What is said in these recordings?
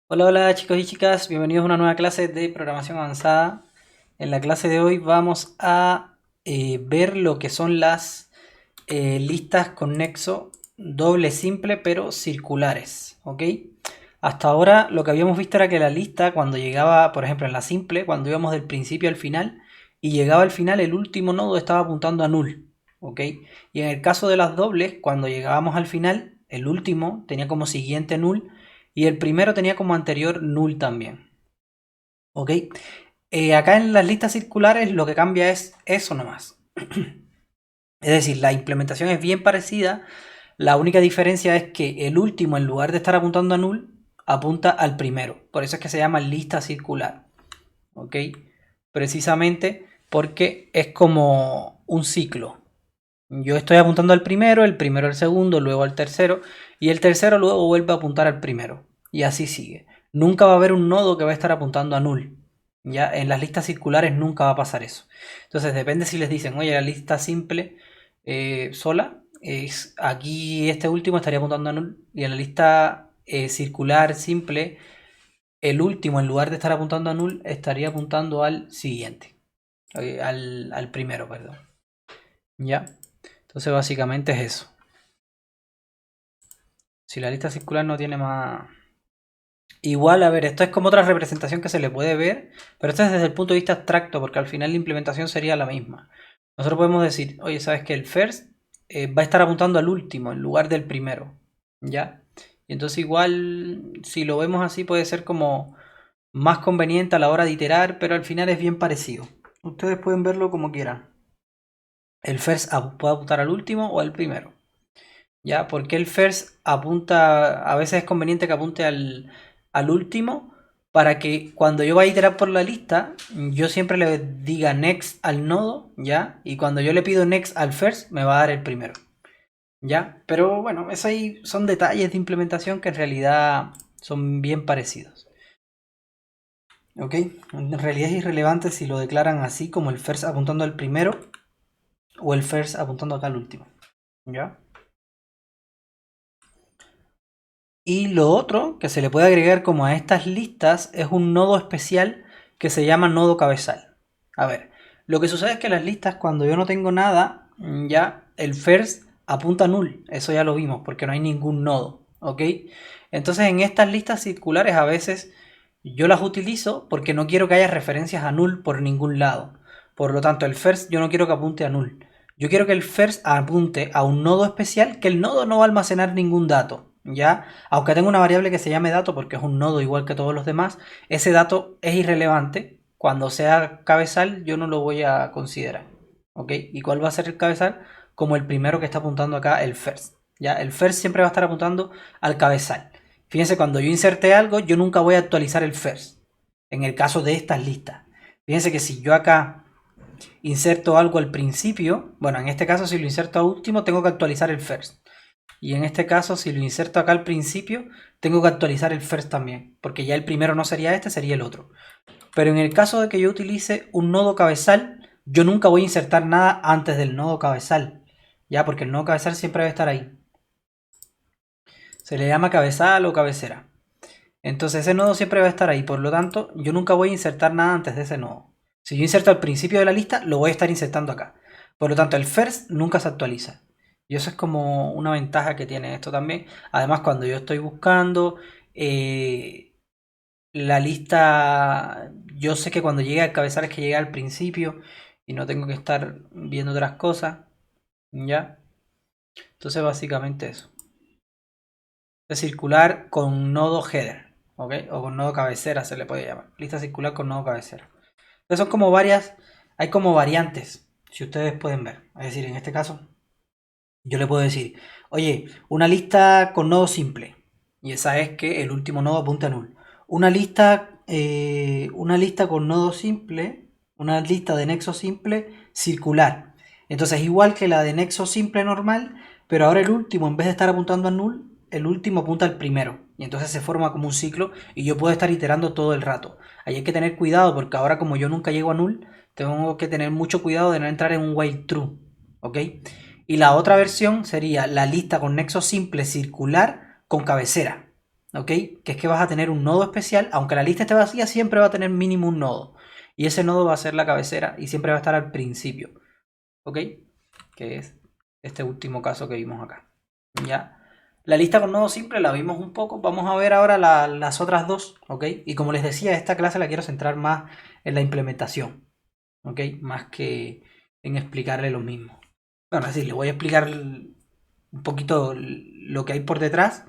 Hola, hola chicos y chicas, bienvenidos a una nueva clase de programación avanzada. En la clase de hoy vamos a ver lo que son las listas con nexo doble simple pero circulares, ¿ok? Hasta ahora lo que habíamos visto era que la lista cuando llegaba, por ejemplo en la simple, cuando íbamos del principio al final y llegaba al final el último nodo estaba apuntando a null, ¿ok? Y en el caso de las dobles, cuando llegábamos al final, el último tenía como siguiente null y el primero tenía como anterior null también. ¿Ok? Acá en las listas circulares lo que cambia es eso nomás. Es decir, la implementación es bien parecida. La única diferencia es que el último, en lugar de estar apuntando a null, apunta al primero. Por eso es que se llama lista circular. ¿Ok? Precisamente porque es como un ciclo. Yo estoy apuntando al primero, el primero al segundo, luego al tercero, y el tercero luego vuelve a apuntar al primero. Y así sigue. Nunca va a haber un nodo que va a estar apuntando a null. Ya en las listas circulares nunca va a pasar eso. Entonces depende si les dicen, oye, la lista simple sola, es, aquí este último estaría apuntando a null. Y en la lista circular simple, el último en lugar de estar apuntando a null, estaría apuntando al siguiente. Al primero, perdón. ¿Ya? Entonces básicamente es eso. Si la lista circular no tiene más... Igual, a ver, esto es como otra representación que se le puede ver, pero esto es desde el punto de vista abstracto, porque al final la implementación sería la misma. Nosotros podemos decir, oye, ¿sabes que el first va a estar apuntando al último en lugar del primero? ¿Ya? Y entonces igual, si lo vemos así, puede ser como más conveniente a la hora de iterar, pero al final es bien parecido. Ustedes pueden verlo como quieran. El first puede apuntar al último o al primero. ¿Ya? Porque el first apunta, a veces es conveniente que apunte al último para que cuando yo vaya a iterar por la lista, yo siempre le diga next al nodo, ¿ya? Y cuando yo le pido next al first, me va a dar el primero, ¿ya? Pero bueno, eso ahí son detalles de implementación que en realidad son bien parecidos, ¿ok? En realidad es irrelevante si lo declaran así como el first apuntando al primero o el first apuntando acá al último, ¿ya? Y lo otro que se le puede agregar como a estas listas es un nodo especial que se llama nodo cabezal. A ver, lo que sucede es que las listas cuando yo no tengo nada, ya el first apunta a null. Eso ya lo vimos porque no hay ningún nodo, ¿ok? Entonces en estas listas circulares a veces yo las utilizo porque no quiero que haya referencias a null por ningún lado. Por lo tanto, el first yo no quiero que apunte a null. Yo quiero que el first apunte a un nodo especial que el nodo no va a almacenar ningún dato, ¿ya? Aunque tenga una variable que se llame dato porque es un nodo igual que todos los demás, ese dato es irrelevante. Cuando sea cabezal yo no lo voy a considerar, ¿ok? ¿Y cuál va a ser el cabezal? Como el primero que está apuntando acá, el first, ¿ya? El first siempre va a estar apuntando al cabezal. Fíjense, cuando yo inserte algo, yo nunca voy a actualizar el first. En el caso de estas listas. Fíjense que si yo acá inserto algo al principio, bueno, en este caso si lo inserto a último, tengo que actualizar el first. Y en este caso, si lo inserto acá al principio, tengo que actualizar el first también, porque ya el primero no sería este, sería el otro. Pero en el caso de que yo utilice un nodo cabezal, yo nunca voy a insertar nada antes del nodo cabezal, ya, porque el nodo cabezal siempre va a estar ahí. Se le llama cabezal o cabecera. Entonces ese nodo siempre va a estar ahí, por lo tanto, yo nunca voy a insertar nada antes de ese nodo. Si yo inserto al principio de la lista, lo voy a estar insertando acá. Por lo tanto, el first nunca se actualiza. Y eso es como una ventaja que tiene esto también. Además, cuando yo estoy buscando la lista, yo sé que cuando llegue al cabezal es que llega al principio y no tengo que estar viendo otras cosas. ¿Ya? Entonces, básicamente eso. De circular con nodo header, ¿ok? O con nodo cabecera se le puede llamar. Lista circular con nodo cabecera. Entonces son como varias, hay como variantes, si ustedes pueden ver. Es decir, en este caso, yo le puedo decir, oye, una lista con nodo simple. Y esa es que el último nodo apunta a null. Una lista con nodo simple, una lista de nexo simple circular. Entonces, igual que la de nexo simple normal, pero ahora el último, en vez de estar apuntando a null, el último apunta al primero. Y entonces se forma como un ciclo y yo puedo estar iterando todo el rato. Ahí hay que tener cuidado porque ahora como yo nunca llego a null, tengo que tener mucho cuidado de no entrar en un while true. ¿Ok? Y la otra versión sería la lista con nexo simple circular con cabecera. ¿ok? Que es que vas a tener un nodo especial, aunque la lista esté vacía, siempre va a tener mínimo un nodo. Y ese nodo va a ser la cabecera y siempre va a estar al principio, ¿ok? Que es este último caso que vimos acá. ¿Ya? La lista con nodo simple la vimos un poco. Vamos a ver ahora las otras dos, ¿ok? Y como les decía, esta clase la quiero centrar más en la implementación, ¿ok? Más que en explicarle lo mismo. Bueno, es decir, le voy a explicar un poquito lo que hay por detrás,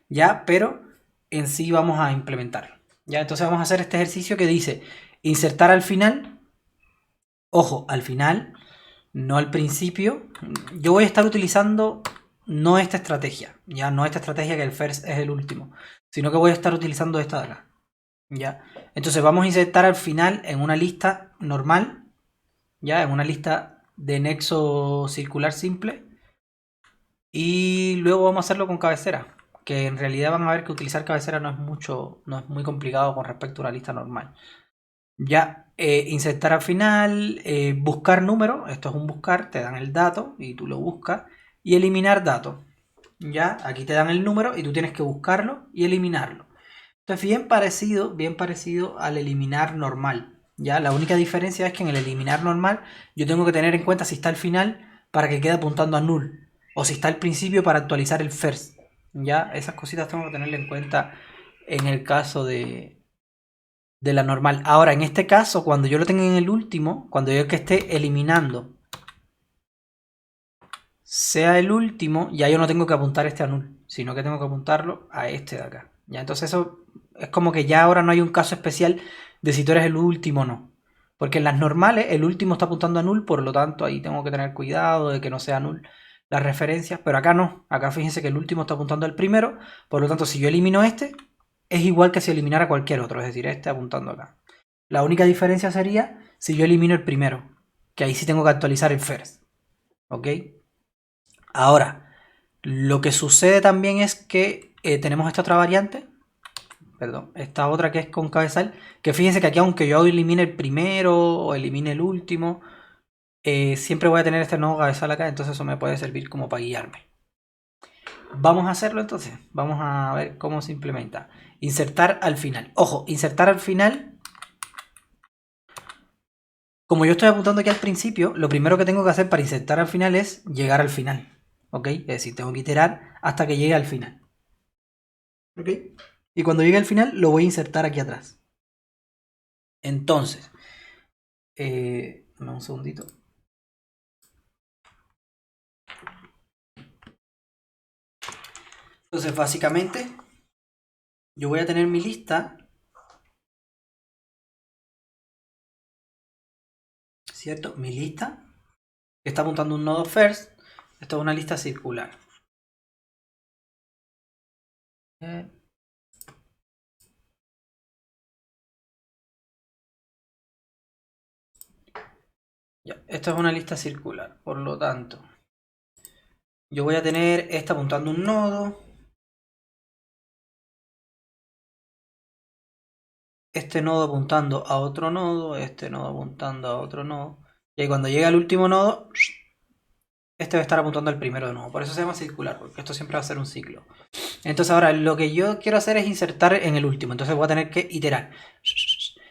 ¿ya? Pero en sí vamos a implementarlo, ¿ya? Entonces vamos a hacer este ejercicio que dice insertar al final. Ojo, al final, no al principio. Yo voy a estar utilizando no esta estrategia, ya no esta estrategia que el first es el último, sino que voy a estar utilizando esta de acá, ya. Entonces vamos a insertar al final en una lista normal, ya, en una lista de nexo circular simple, y luego vamos a hacerlo con cabecera, que en realidad van a ver que utilizar cabecera no es muy complicado con respecto a una lista normal. Ya, insertar al final, buscar número, esto es un buscar, te dan el dato y tú lo buscas, y eliminar datos. Ya, aquí te dan el número y tú tienes que buscarlo y eliminarlo. Esto es bien parecido al eliminar normal. Ya, la única diferencia es que en el eliminar normal yo tengo que tener en cuenta si está al final para que quede apuntando a null, o si está al principio para actualizar el first. Ya, esas cositas tengo que tenerle en cuenta en el caso de la normal. Ahora, en este caso, cuando yo lo tenga en el último, cuando yo que esté eliminando sea el último, ya yo no tengo que apuntar este a null, sino que tengo que apuntarlo a este de acá. Ya, entonces eso es como que ya ahora no hay un caso especial de si tú eres el último o no. Porque en las normales el último está apuntando a null, por lo tanto ahí tengo que tener cuidado de que no sea null las referencias, pero acá no. Acá fíjense que el último está apuntando al primero, por lo tanto si yo elimino este, es igual que si eliminara cualquier otro, es decir, este apuntando acá. La única diferencia sería si yo elimino el primero, que ahí sí tengo que actualizar el first, ¿ok? Ahora, lo que sucede también es que tenemos esta otra variante, perdón, esta otra que es con cabezal, que fíjense que aquí aunque yo elimine el primero o elimine el último, siempre voy a tener este nuevo cabezal acá, entonces eso me puede servir como para guiarme. Vamos a hacerlo entonces, vamos a ver cómo se implementa. Insertar al final. Ojo, insertar al final. Como yo estoy apuntando aquí al principio, lo primero que tengo que hacer para insertar al final es llegar al final. ¿Ok? Es decir, tengo que iterar hasta que llegue al final. ¿Ok? Y cuando llegue al final lo voy a insertar aquí atrás. Entonces, dame un segundito. Entonces, básicamente, yo voy a tener mi lista, ¿cierto? Mi lista, que está apuntando un nodo first. Esto es una lista circular. Ya, esto es una lista circular, por lo tanto, yo voy a tener esta apuntando un nodo, este nodo apuntando a otro nodo, este nodo apuntando a otro nodo, y cuando llegue al último nodo, este va a estar apuntando al primero de nuevo. Por eso se llama circular, porque esto siempre va a ser un ciclo. Entonces ahora lo que yo quiero hacer es insertar en el último, entonces voy a tener que iterar.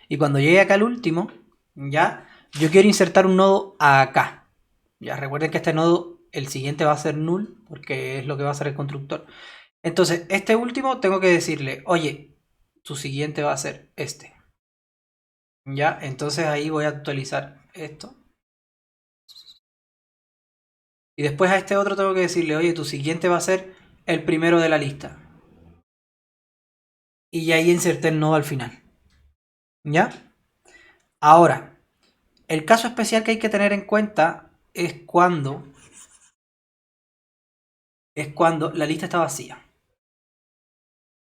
Y cuando llegue acá al último, ya, yo quiero insertar un nodo acá. Ya recuerden que este nodo, el siguiente va a ser null, porque es lo que va a hacer el constructor. Entonces, este último tengo que decirle, oye, tu siguiente va a ser este. Ya, entonces ahí voy a actualizar esto. Y después a este otro tengo que decirle, oye, tu siguiente va a ser el primero de la lista. Y ahí inserté el nodo al final. ¿Ya? Ahora, el caso especial que hay que tener en cuenta es cuando la lista está vacía.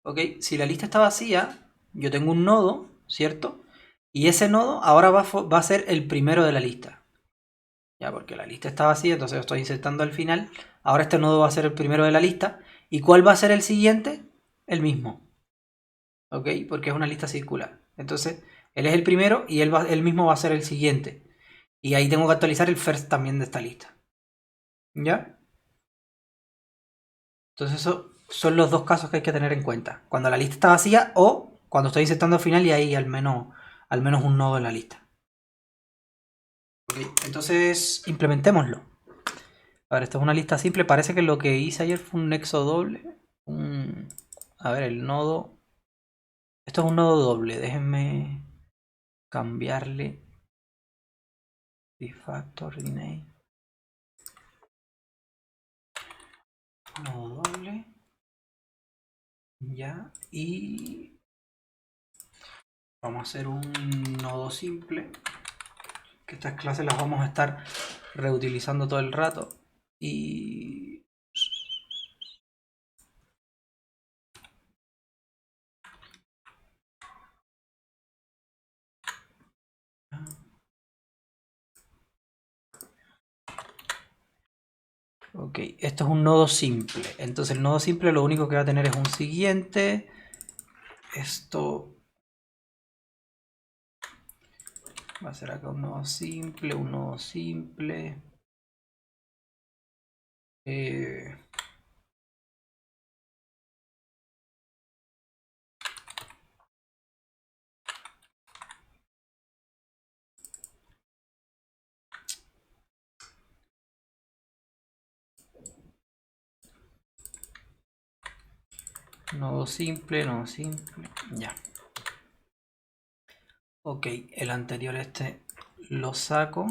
¿Ok? Si la lista está vacía, yo tengo un nodo, ¿cierto? Y ese nodo ahora va a ser el primero de la lista. Ya, porque la lista está vacía, entonces yo estoy insertando al final. Ahora este nodo va a ser el primero de la lista. ¿Y cuál va a ser el siguiente? El mismo. ¿Ok? Porque es una lista circular. Entonces, él es el primero y él mismo va a ser el siguiente. Y ahí tengo que actualizar el first también de esta lista. ¿Ya? Entonces eso Son los dos casos que hay que tener en cuenta. Cuando la lista está vacía o cuando estoy insertando al final y hay al menos un nodo en la lista. Okay, entonces implementémoslo. A ver, esto es una lista simple. Parece que lo que hice ayer fue un nexo doble. A ver, el nodo. Esto es un nodo doble. Déjenme cambiarle. Refactor rename. Nodo doble. Ya. Y vamos a hacer un nodo simple. Que estas clases las vamos a estar reutilizando todo el rato. Y ok, esto es un nodo simple. Entonces el nodo simple lo único que va a tener es un siguiente. Esto va a ser acá un nodo simple, un nodo simple. Nodo simple, nodo simple. Ya. Ok, el anterior este lo saco.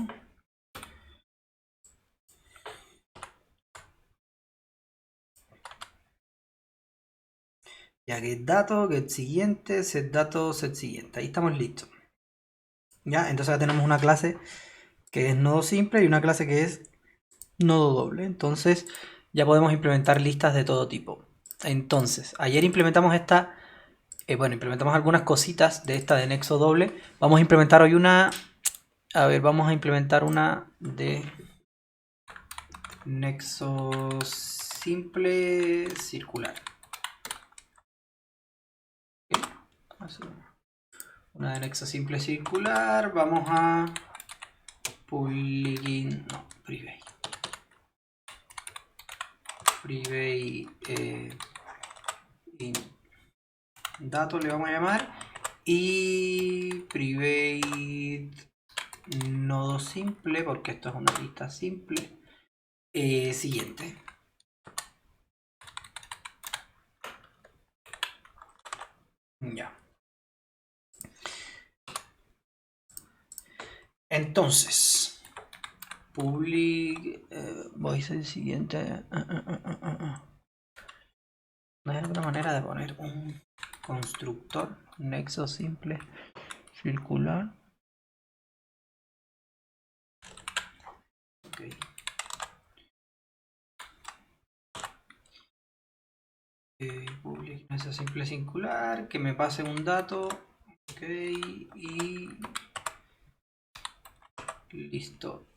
Ya, get dato, get siguiente, set dato, set siguiente. Ahí estamos listos. Ya, entonces ya tenemos una clase que es nodo simple y una clase que es nodo doble. Entonces ya podemos implementar listas de todo tipo. Entonces, ayer implementamos esta, bueno, implementamos algunas cositas de esta de nexo doble. Vamos a implementar hoy una, a ver, vamos a implementar una de nexo simple circular. Una de nexo simple circular. Vamos a public, no, private. Private in dato le vamos a llamar. Y private nodo simple, porque esto es una lista simple. Siguiente. Ya. Entonces, public, voy a hacer el siguiente. ¿No hay alguna manera de poner un constructor nexo simple circular? Ok. Public nexo simple circular, que me pase un dato. Ok, y listo.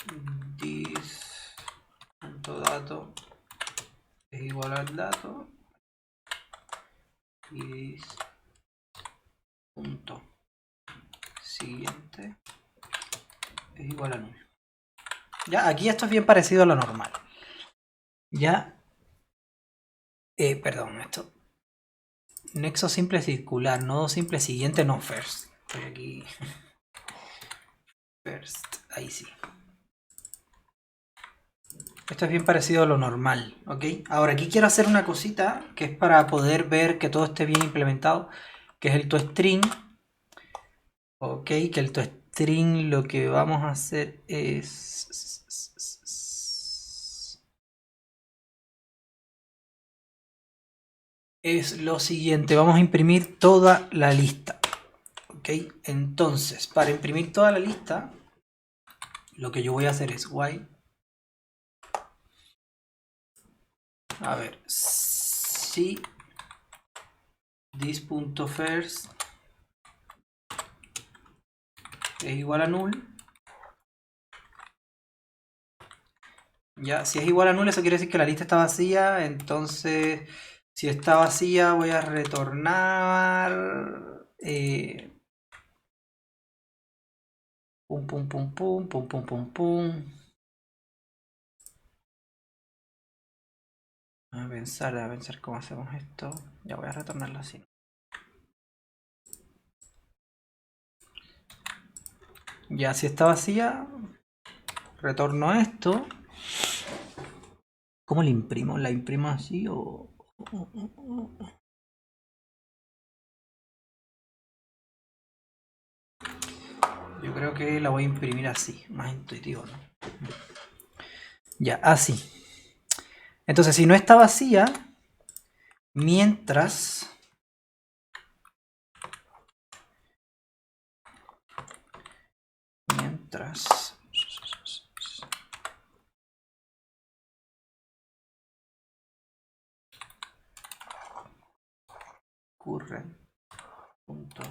This.dato es igual al dato. Y this punto siguiente es igual a null. Ya, aquí esto es bien parecido a lo normal. Ya, perdón, esto. Nexo simple circular, nodo simple siguiente, no first. Estoy aquí. First, ahí sí. Esto es bien parecido a lo normal, ¿ok? Ahora aquí quiero hacer una cosita que es para poder ver que todo esté bien implementado, que es el toString. Ok, que el toString lo que vamos a hacer es lo siguiente, vamos a imprimir toda la lista. Ok, entonces para imprimir toda la lista, lo que yo voy a hacer es while. A ver, si this.first es igual a null. Ya, si es igual a null, eso quiere decir que la lista está vacía. Entonces, si está vacía, voy a retornar. Pum, pum, pum, pum, pum, pum, pum, pum. A pensar cómo hacemos esto. Ya voy a retornarlo así. Ya, si está vacía, retorno esto. ¿Cómo la imprimo? ¿La imprimo así o...? Yo creo que la voy a imprimir así, más intuitivo, ¿no? Ya, así. Entonces, si no está vacía, mientras curren punto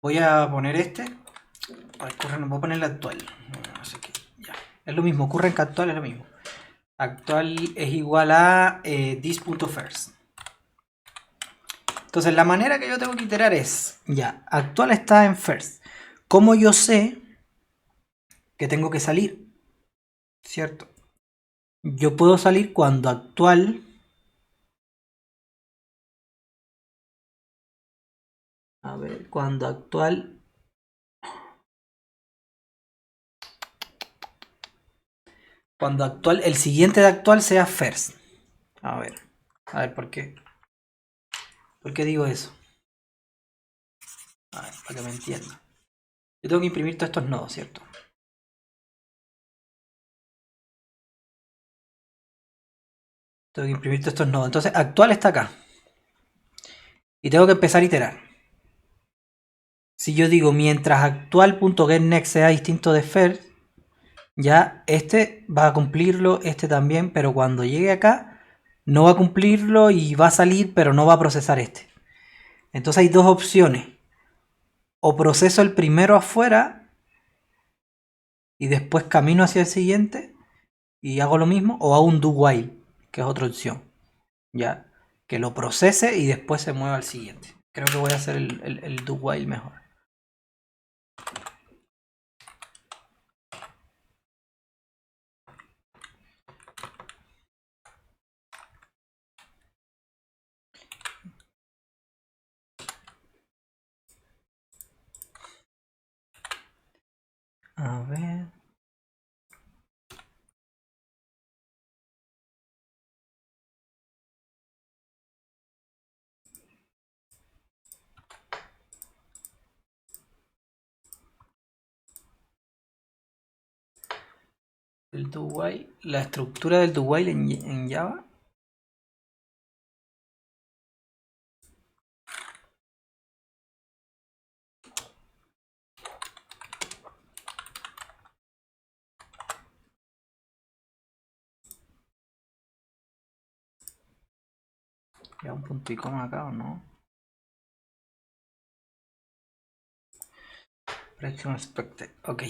voy a poner este. Curren, voy a poner el actual. Así que ya. Es lo mismo, curren que actual es lo mismo. Actual es igual a this.first. Entonces la manera que yo tengo que iterar es, ya, actual está en first. ¿Cómo yo sé que tengo que salir? ¿Cierto? Yo puedo salir cuando actual... A ver, cuando actual... Cuando actual, el siguiente de actual sea first. A ver, ¿por qué? ¿Por qué digo eso? A ver, para que me entienda. Yo tengo que imprimir todos estos nodos, ¿cierto? Tengo que imprimir todos estos nodos. Entonces, actual está acá. Y tengo que empezar a iterar. Si yo digo mientras actual.getNext sea distinto de first, ya este va a cumplirlo, este también, pero cuando llegue acá no va a cumplirlo y va a salir, pero no va a procesar este. Entonces hay dos opciones. O proceso el primero afuera y después camino hacia el siguiente y hago lo mismo, o hago un do while, que es otra opción. Ya, que lo procese y después se mueva al siguiente. Creo que voy a hacer el do while mejor. A ver. El do while, la estructura del do while en Java. Ya un punto y coma acá o no. Prediction expected. Ok.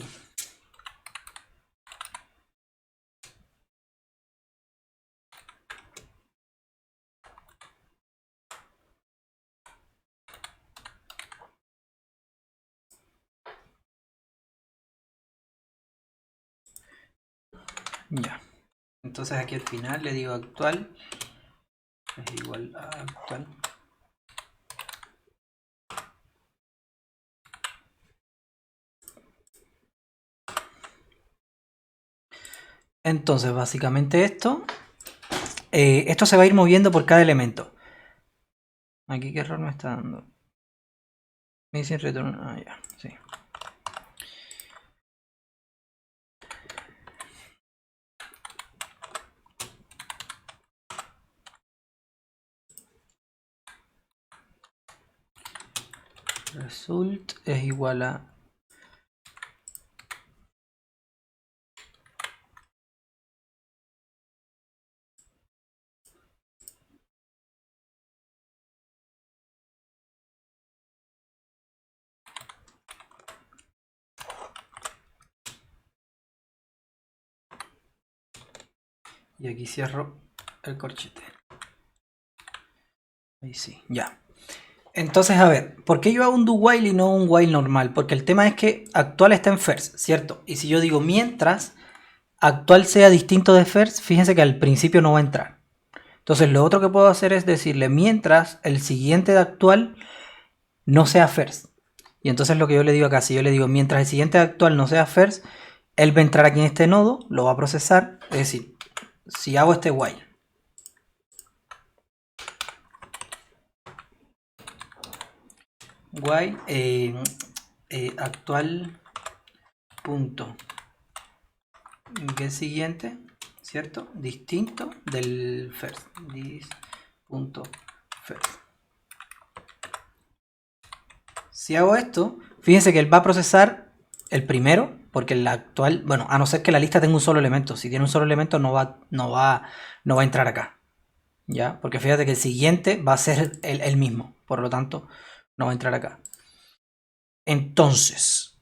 Ya. Entonces aquí al final le digo actual es igual a actual. Entonces básicamente esto se va a ir moviendo por cada elemento. Aquí qué error me está dando. Missing return. Ah, ya, sí. Result es igual a... Y aquí cierro el corchete. Ahí sí, ya. Entonces, a ver, ¿por qué yo hago un do while y no un while normal? Porque el tema es que actual está en first, ¿cierto? Y si yo digo mientras actual sea distinto de first, fíjense que al principio no va a entrar. Entonces, lo otro que puedo hacer es decirle mientras el siguiente de actual no sea first. Y entonces lo que yo le digo acá, si yo le digo mientras el siguiente de actual no sea first, él va a entrar aquí en este nodo, lo va a procesar. Es decir, si hago este while, actual punto get siguiente, ¿cierto? Distinto del first. This punto first. Si hago esto, fíjense que él va a procesar el primero, porque el actual, bueno, a no ser que la lista tenga un solo elemento. Si tiene un solo elemento no va a entrar acá. ¿Ya? Porque fíjate que el siguiente va a ser el mismo. Por lo tanto, no va a entrar acá. Entonces,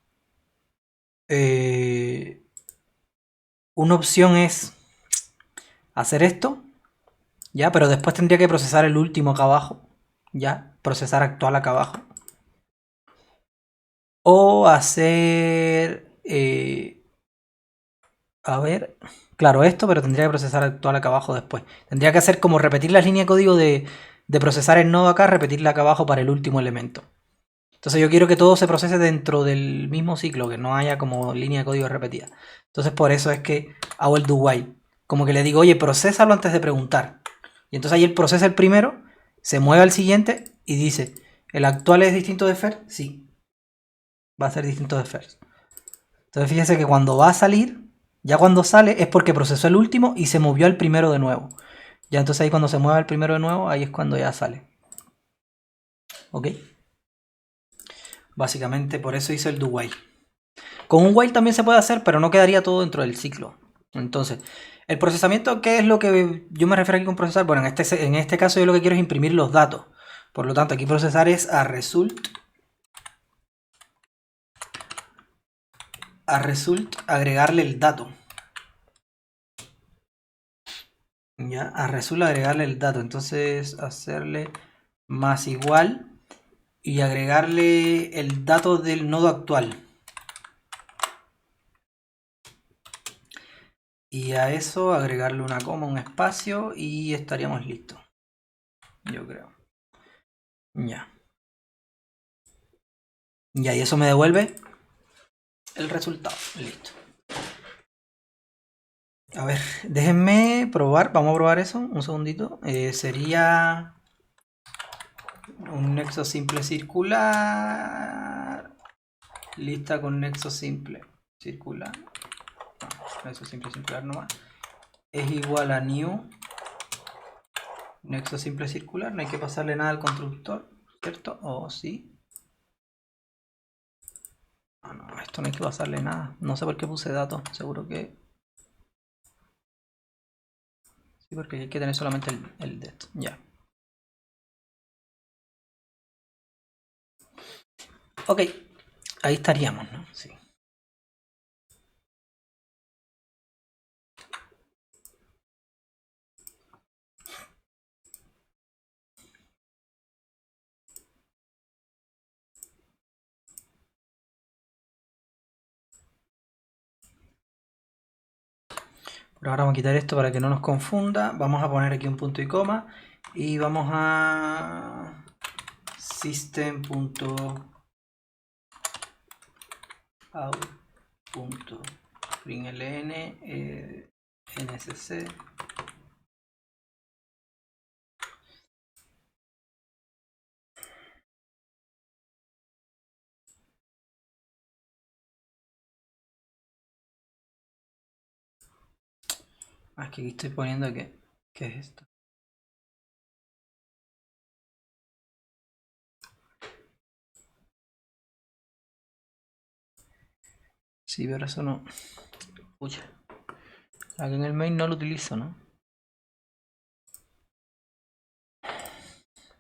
una opción es hacer esto, ¿ya? Pero después tendría que procesar el último acá abajo, ¿ya? Procesar actual acá abajo. O hacer... a ver... Claro, esto, pero tendría que procesar actual acá abajo después. Tendría que hacer como repetir las líneas de código de procesar el nodo acá, repetirla acá abajo para el último elemento. Entonces yo quiero que todo se procese dentro del mismo ciclo, que no haya como línea de código repetida. Entonces por eso es que hago el do while. Como que le digo, oye, procésalo antes de preguntar. Y entonces ahí él procesa el primero, se mueve al siguiente y dice, ¿el actual es distinto de first? Sí, va a ser distinto de first. Entonces fíjese que cuando va a salir, ya cuando sale es porque procesó el último y se movió al primero de nuevo. Ya entonces ahí cuando se mueve al primero de nuevo, ahí es cuando ya sale. ¿Ok? Básicamente por eso hice el do while. Con un while también se puede hacer, pero no quedaría todo dentro del ciclo. Entonces, el procesamiento, ¿qué es lo que yo me refiero aquí con procesar? Bueno, en este caso yo lo que quiero es imprimir los datos. Por lo tanto, aquí procesar es a result agregarle el dato. Ya, a result agregarle el dato. Entonces, hacerle más igual y agregarle el dato del nodo actual. Y a eso agregarle una coma, un espacio y estaríamos listos. Yo creo. Ya. Ya, y eso me devuelve el resultado. Listo. A ver, déjenme probar. Vamos a probar eso. Un segundito. Sería un nexo simple circular. Lista con nexo simple circular. No, nexo simple circular nomás. Es igual a new. Nexo simple circular. No hay que pasarle nada al constructor, ¿cierto? ¿O sí? No, esto no hay que pasarle nada. No sé por qué puse datos. Seguro que... Sí, porque hay que tener solamente el de esto. Ya. Ok. Ahí estaríamos, ¿no? Sí. Pero ahora vamos a quitar esto para que no nos confunda. Vamos a poner aquí un punto y coma. Y vamos a system.out.println nsc. Es que aquí estoy poniendo que... ¿Qué es esto? Sí, pero eso no... Pucha. Aquí en el main no lo utilizo, ¿no?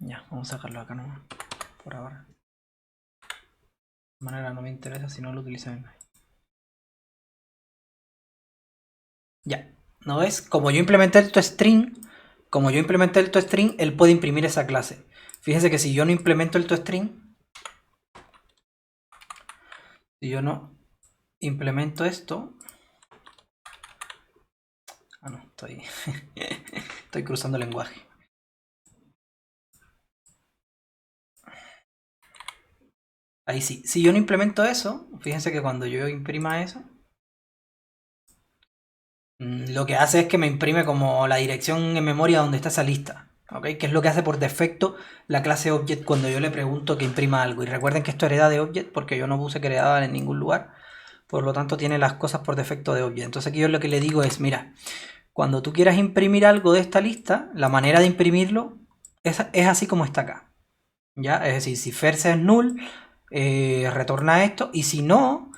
Ya, vamos a sacarlo acá nomás. Por ahora. De manera no me interesa si no lo utilizo en el main. Ya. ¿No ves? Como yo implementé el toString, él puede imprimir esa clase. Fíjense que si yo no implemento el toString, si yo no implemento esto... Ah, no, estoy cruzando el lenguaje. Ahí sí. Si yo no implemento eso, fíjense que cuando yo imprima eso, lo que hace es que me imprime como la dirección en memoria donde está esa lista. ¿Ok? Que es lo que hace por defecto la clase Object cuando yo le pregunto que imprima algo. Y recuerden que esto hereda de Object porque yo no puse que heredaba en ningún lugar. Por lo tanto tiene las cosas por defecto de Object. Entonces aquí yo lo que le digo es, mira, cuando tú quieras imprimir algo de esta lista, la manera de imprimirlo es así como está acá. ¿Ya? Es decir, si first es null, retorna esto. Y si no,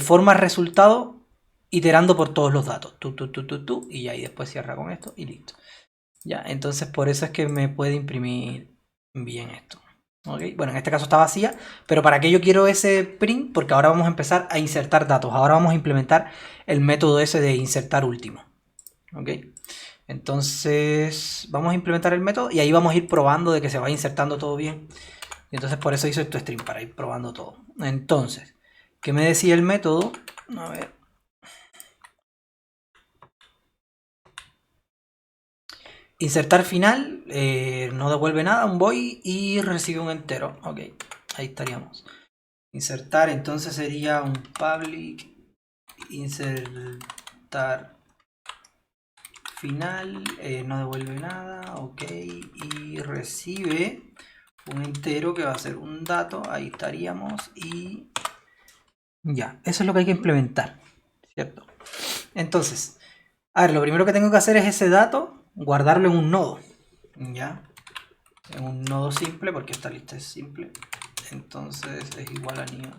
forma el resultado iterando por todos los datos. Y ahí después cierra con esto y listo. Ya, entonces por eso es que me puede imprimir bien esto. ¿Okay? Bueno, en este caso está vacía, pero ¿para qué yo quiero ese print? Porque ahora vamos a empezar a insertar datos. Ahora vamos a implementar el método ese de insertar último. ¿Ok? Entonces vamos a implementar el método y ahí vamos a ir probando de que se vaya insertando todo bien. Y entonces por eso hizo esto stream, para ir probando todo. Entonces, ¿qué me decía el método? A ver. Insertar final, no devuelve nada, un void y recibe un entero. Ok, ahí estaríamos. Insertar entonces sería un public insertar final, no devuelve nada, ok, y recibe un entero que va a ser un dato, ahí estaríamos y ya, eso es lo que hay que implementar, ¿cierto? Entonces, a ver, lo primero que tengo que hacer es ese dato, guardarlo en un nodo, ¿ya? En un nodo simple, porque esta lista es simple, entonces es igual a new.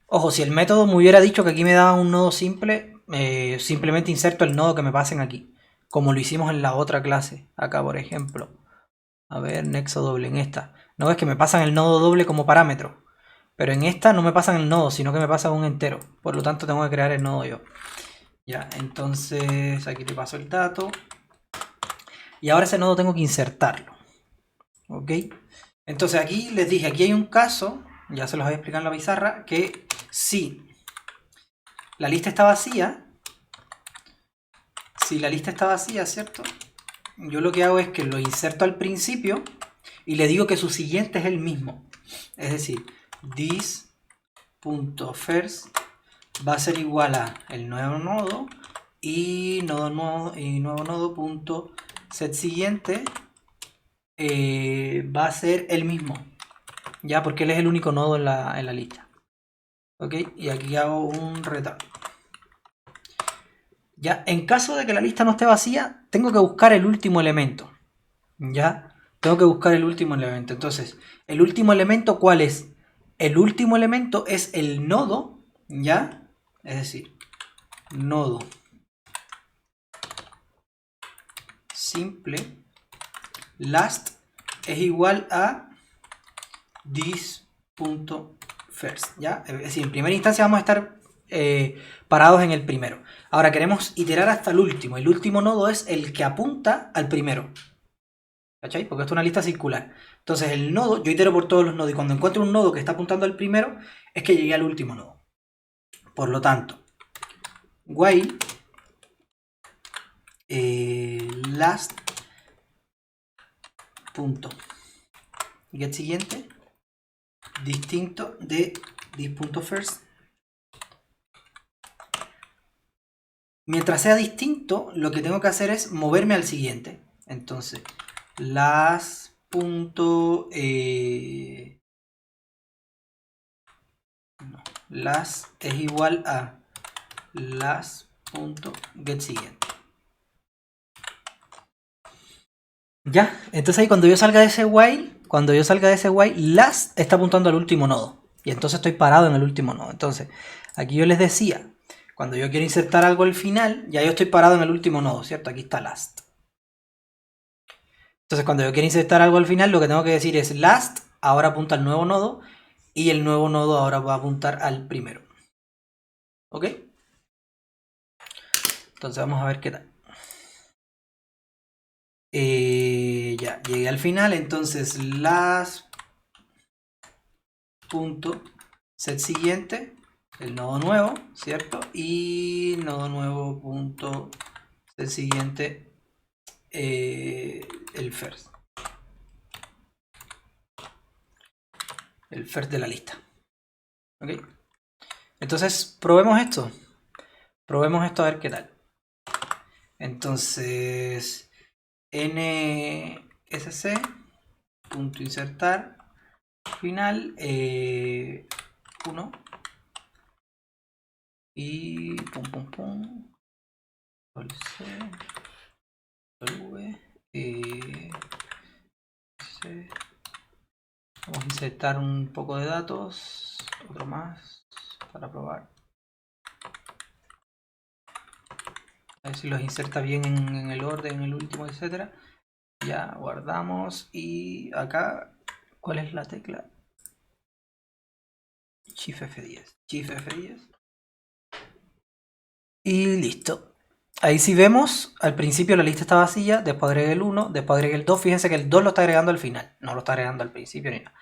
Ojo, si el método me hubiera dicho que aquí me daba un nodo simple, simplemente inserto el nodo que me pasen aquí, como lo hicimos en la otra clase, acá por ejemplo. A ver, nexo doble en esta. No ves que me pasan el nodo doble como parámetro, pero en esta no me pasan el nodo, sino que me pasan un entero, por lo tanto tengo que crear el nodo yo. Ya, entonces aquí le paso el dato. Y ahora ese nodo tengo que insertarlo. ¿Ok? Entonces aquí les dije, aquí hay un caso, ya se los voy a explicar en la pizarra, que si la lista está vacía, ¿cierto? Yo lo que hago es que lo inserto al principio y le digo que su siguiente es el mismo. Es decir, this.first va a ser igual a el nuevo nodo y nuevo nodo punto set siguiente va a ser el mismo, ya, porque él es el único nodo en la lista. Ok, y aquí hago un return. Ya, en caso de que la lista no esté vacía, tengo que buscar el último elemento. Ya, tengo que buscar el último elemento. Entonces, el último elemento, ¿cuál es? El último elemento es el nodo, ¿ya? Es decir, nodo simple last es igual a this.first, ¿ya? Es decir, en primera instancia vamos a estar parados en el primero. Ahora queremos iterar hasta el último. El último nodo es el que apunta al primero. ¿Cachai? Porque esto es una lista circular. Entonces el nodo, yo itero por todos los nodos y cuando encuentro un nodo que está apuntando al primero, es que llegué al último nodo. Por lo tanto, while last punto get siguiente distinto de this.first. Mientras sea distinto, lo que tengo que hacer es moverme al siguiente. Entonces, last punto last es igual a last.get siguiente. Ya, entonces ahí cuando yo salga de ese while, last está apuntando al último nodo. Y entonces estoy parado en el último nodo. Entonces, aquí yo les decía, cuando yo quiero insertar algo al final, ya yo estoy parado en el último nodo, ¿cierto? Aquí está last. Entonces cuando yo quiero insertar algo al final, lo que tengo que decir es last, ahora apunta al nuevo nodo, y el nuevo nodo ahora va a apuntar al primero. ¿Ok? Entonces vamos a ver qué tal. Ya, llegué al final, entonces last.set siguiente, el nodo nuevo, ¿cierto? Y nodo nuevo punto set siguiente, el first. El first de la lista. ¿Ok? Entonces, probemos esto. Probemos esto a ver qué tal. Entonces, nsc.insertar final 1 y pum pum pum c v c. Vamos a insertar un poco de datos, otro más para probar. A ver si los inserta bien en el orden, en el último, etcétera. Ya guardamos y acá, ¿cuál es la tecla? Shift F10. Shift F10. Y listo. Ahí sí vemos, al principio la lista está vacía, después agregué el 1, después agregué el 2. Fíjense que el 2 lo está agregando al final, no lo está agregando al principio ni nada.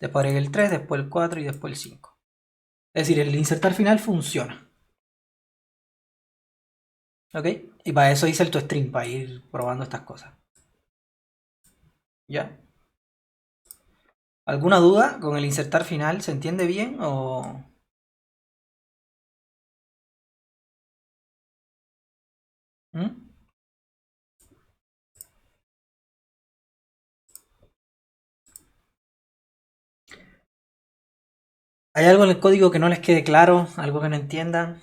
Después agregué el 3, después el 4 y después el 5. Es decir, el insertar final funciona. ¿Ok? Y para eso hice el toString, para ir probando estas cosas. ¿Ya? ¿Alguna duda con el insertar final? ¿Se entiende bien o...? ¿Mm? ¿Hay algo en el código que no les quede claro? ¿Algo que no entiendan?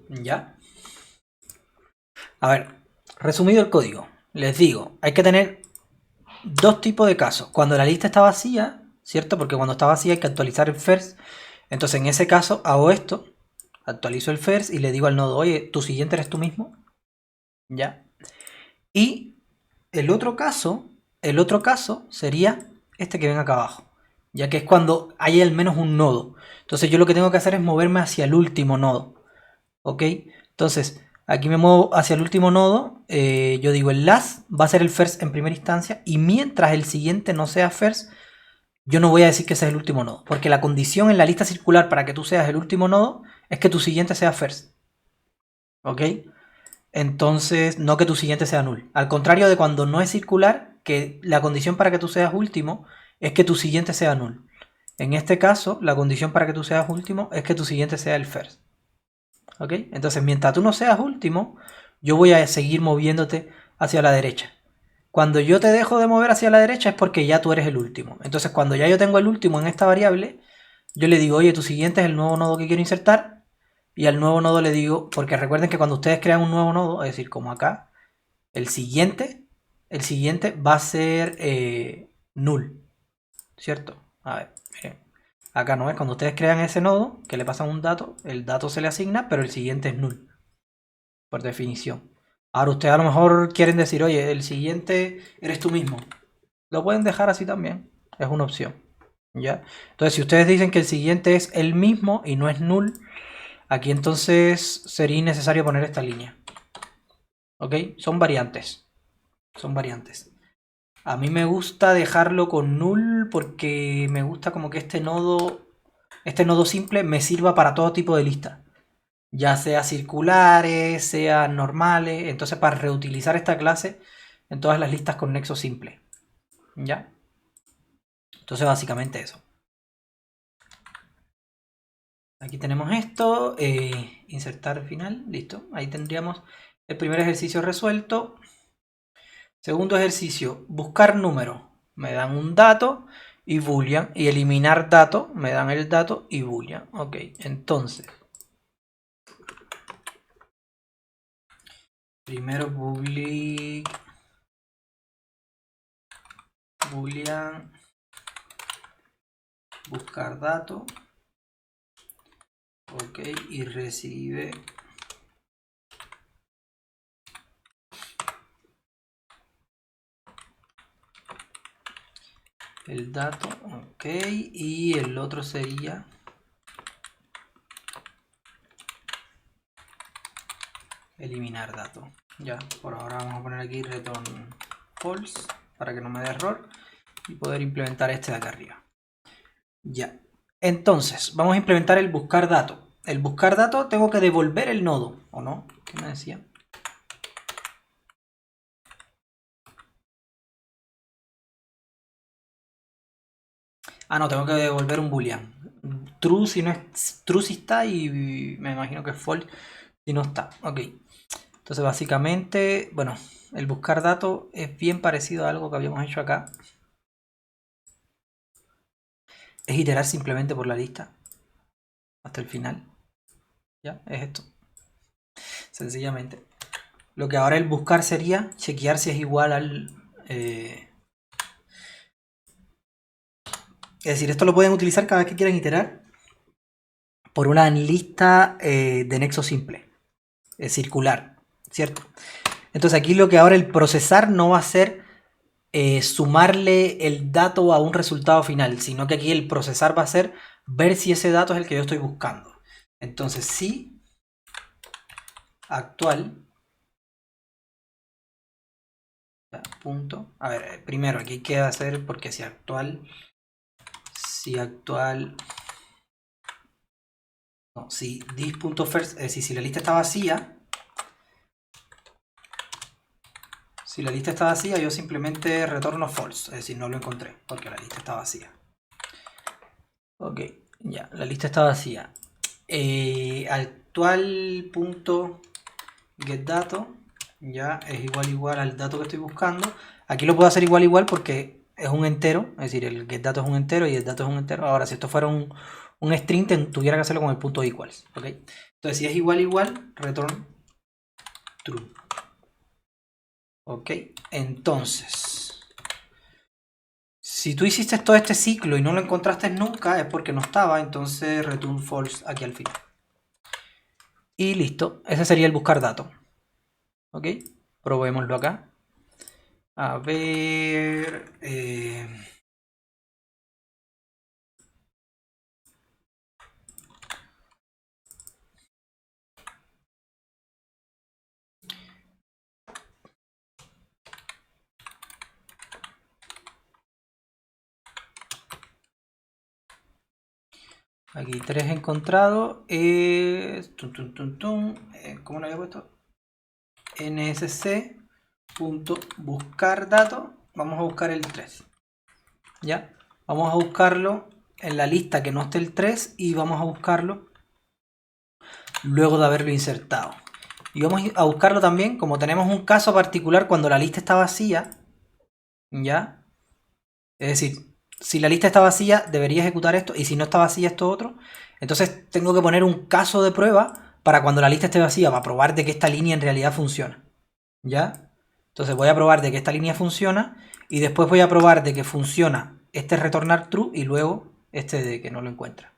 ¿Ya? A ver, resumido el código. Les digo, hay que tener dos tipos de casos. Cuando la lista está vacía, ¿cierto? Porque cuando está vacía hay que actualizar el first. Entonces en ese caso hago esto. Actualizo el first y le digo al nodo, oye, tu siguiente eres tú mismo. ¿Ya? Y el otro caso sería este que ven acá abajo. Ya que es cuando hay al menos un nodo. Entonces yo lo que tengo que hacer es moverme hacia el último nodo. ¿Ok? Entonces, aquí me muevo hacia el último nodo. Yo digo el last va a ser el first en primera instancia. Y mientras el siguiente no sea first, yo no voy a decir que ese es el último nodo. Porque la condición en la lista circular para que tú seas el último nodo es que tu siguiente sea first. ¿Ok? Entonces, no que tu siguiente sea null. Al contrario de cuando no es circular, que la condición para que tú seas último es que tu siguiente sea null. En este caso, la condición para que tú seas último es que tu siguiente sea el first. ¿Ok? Entonces, mientras tú no seas último, yo voy a seguir moviéndote hacia la derecha. Cuando yo te dejo de mover hacia la derecha es porque ya tú eres el último. Entonces, cuando ya yo tengo el último en esta variable, yo le digo, oye, tu siguiente es el nuevo nodo que quiero insertar. Y al nuevo nodo le digo, porque recuerden que cuando ustedes crean un nuevo nodo, es decir, como acá, el siguiente va a ser null. ¿Cierto? A ver, miren. Acá no es cuando ustedes crean ese nodo, que le pasan un dato, el dato se le asigna, pero el siguiente es null. Por definición. Ahora ustedes a lo mejor quieren decir, oye, el siguiente eres tú mismo. Lo pueden dejar así también. Es una opción. ¿Ya? Entonces, si ustedes dicen que el siguiente es el mismo y no es null, aquí entonces sería innecesario poner esta línea. ¿Ok? Son variantes. Son variantes. A mí me gusta dejarlo con null porque me gusta como que este nodo simple me sirva para todo tipo de lista. Ya sea circulares, sea normales. Entonces para reutilizar esta clase en todas las listas con nexo simple. ¿Ya? Entonces básicamente eso. Aquí tenemos esto. Insertar final. Listo. Ahí tendríamos el primer ejercicio resuelto. Segundo ejercicio. Buscar número. Me dan un dato y boolean. Y eliminar dato. Me dan el dato y boolean. Ok. Entonces. Primero public boolean buscar dato. Ok, y recibe el dato, ok, y el otro sería eliminar dato. Ya, por ahora vamos a poner aquí return false para que no me dé error y poder implementar este de acá arriba. Ya, entonces vamos a implementar el buscar dato. El buscar dato tengo que devolver el nodo, ¿o no? ¿Qué me decía? Ah, no, tengo que devolver un boolean. True si no es true si está y me imagino que es false si no está. Ok. Entonces básicamente, bueno, el buscar datos es bien parecido a algo que habíamos hecho acá. Es iterar simplemente por la lista hasta el final. Ya, es esto. Sencillamente. Lo que ahora el buscar sería chequear si es igual al... es decir, esto lo pueden utilizar cada vez que quieran iterar por una lista de nexo simple, circular, ¿cierto? Entonces aquí lo que ahora el procesar no va a ser sumarle el dato a un resultado final, sino que aquí el procesar va a ser ver si ese dato es el que yo estoy buscando. Entonces si actual punto, a ver, primero aquí hay que hacer, porque si actual no, si this.first, es decir, si la lista está vacía, yo simplemente retorno false, es decir, no lo encontré, porque la lista está vacía. Ok, ya, la lista está vacía. Actual.getDato ya es igual al dato que estoy buscando. Aquí lo puedo hacer igual porque es un entero, es decir, el getDato es un entero y el dato es un entero. Ahora, si esto fuera un string, tuviera que hacerlo con el punto equals, ¿ok? Entonces, si es igual, return true. Ok, entonces, si tú hiciste todo este ciclo y no lo encontraste nunca, es porque no estaba, entonces return false aquí al final. Y listo, ese sería el buscar datos. Ok, probémoslo acá. A ver... aquí 3 encontrado. ¿Cómo lo había puesto? nsc.buscar dato. Vamos a buscar el 3. ¿Ya? Vamos a buscarlo en la lista que no esté el 3 y vamos a buscarlo luego de haberlo insertado. Y vamos a buscarlo también, como tenemos un caso particular cuando la lista está vacía, ¿ya? Es decir, si la lista está vacía, debería ejecutar esto, y si no está vacía, esto otro. Entonces tengo que poner un caso de prueba para cuando la lista esté vacía, para probar de que esta línea en realidad funciona. ¿Ya? Entonces voy a probar de que esta línea funciona, y después voy a probar de que funciona este retornar true, y luego este de que no lo encuentra.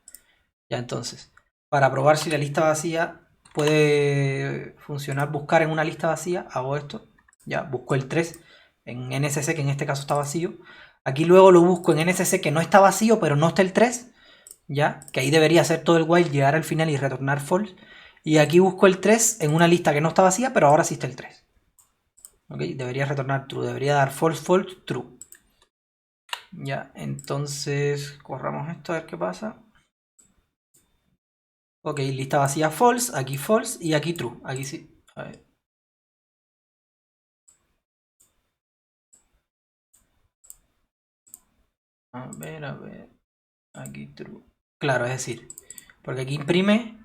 Ya, entonces, para probar si la lista vacía puede funcionar, buscar en una lista vacía, hago esto, ya, busco el 3 en NSC, que en este caso está vacío. Aquí luego lo busco en NSC que no está vacío, pero no está el 3, ya, que ahí debería hacer todo el while, llegar al final y retornar false. Y aquí busco el 3 en una lista que no está vacía, pero ahora sí está el 3. Ok, debería retornar true, debería dar false, false, true. Ya, entonces corramos esto a ver qué pasa. Ok, lista vacía false, aquí false y aquí true. Aquí sí. A ver. A ver. Aquí true. Claro, es decir, porque aquí imprime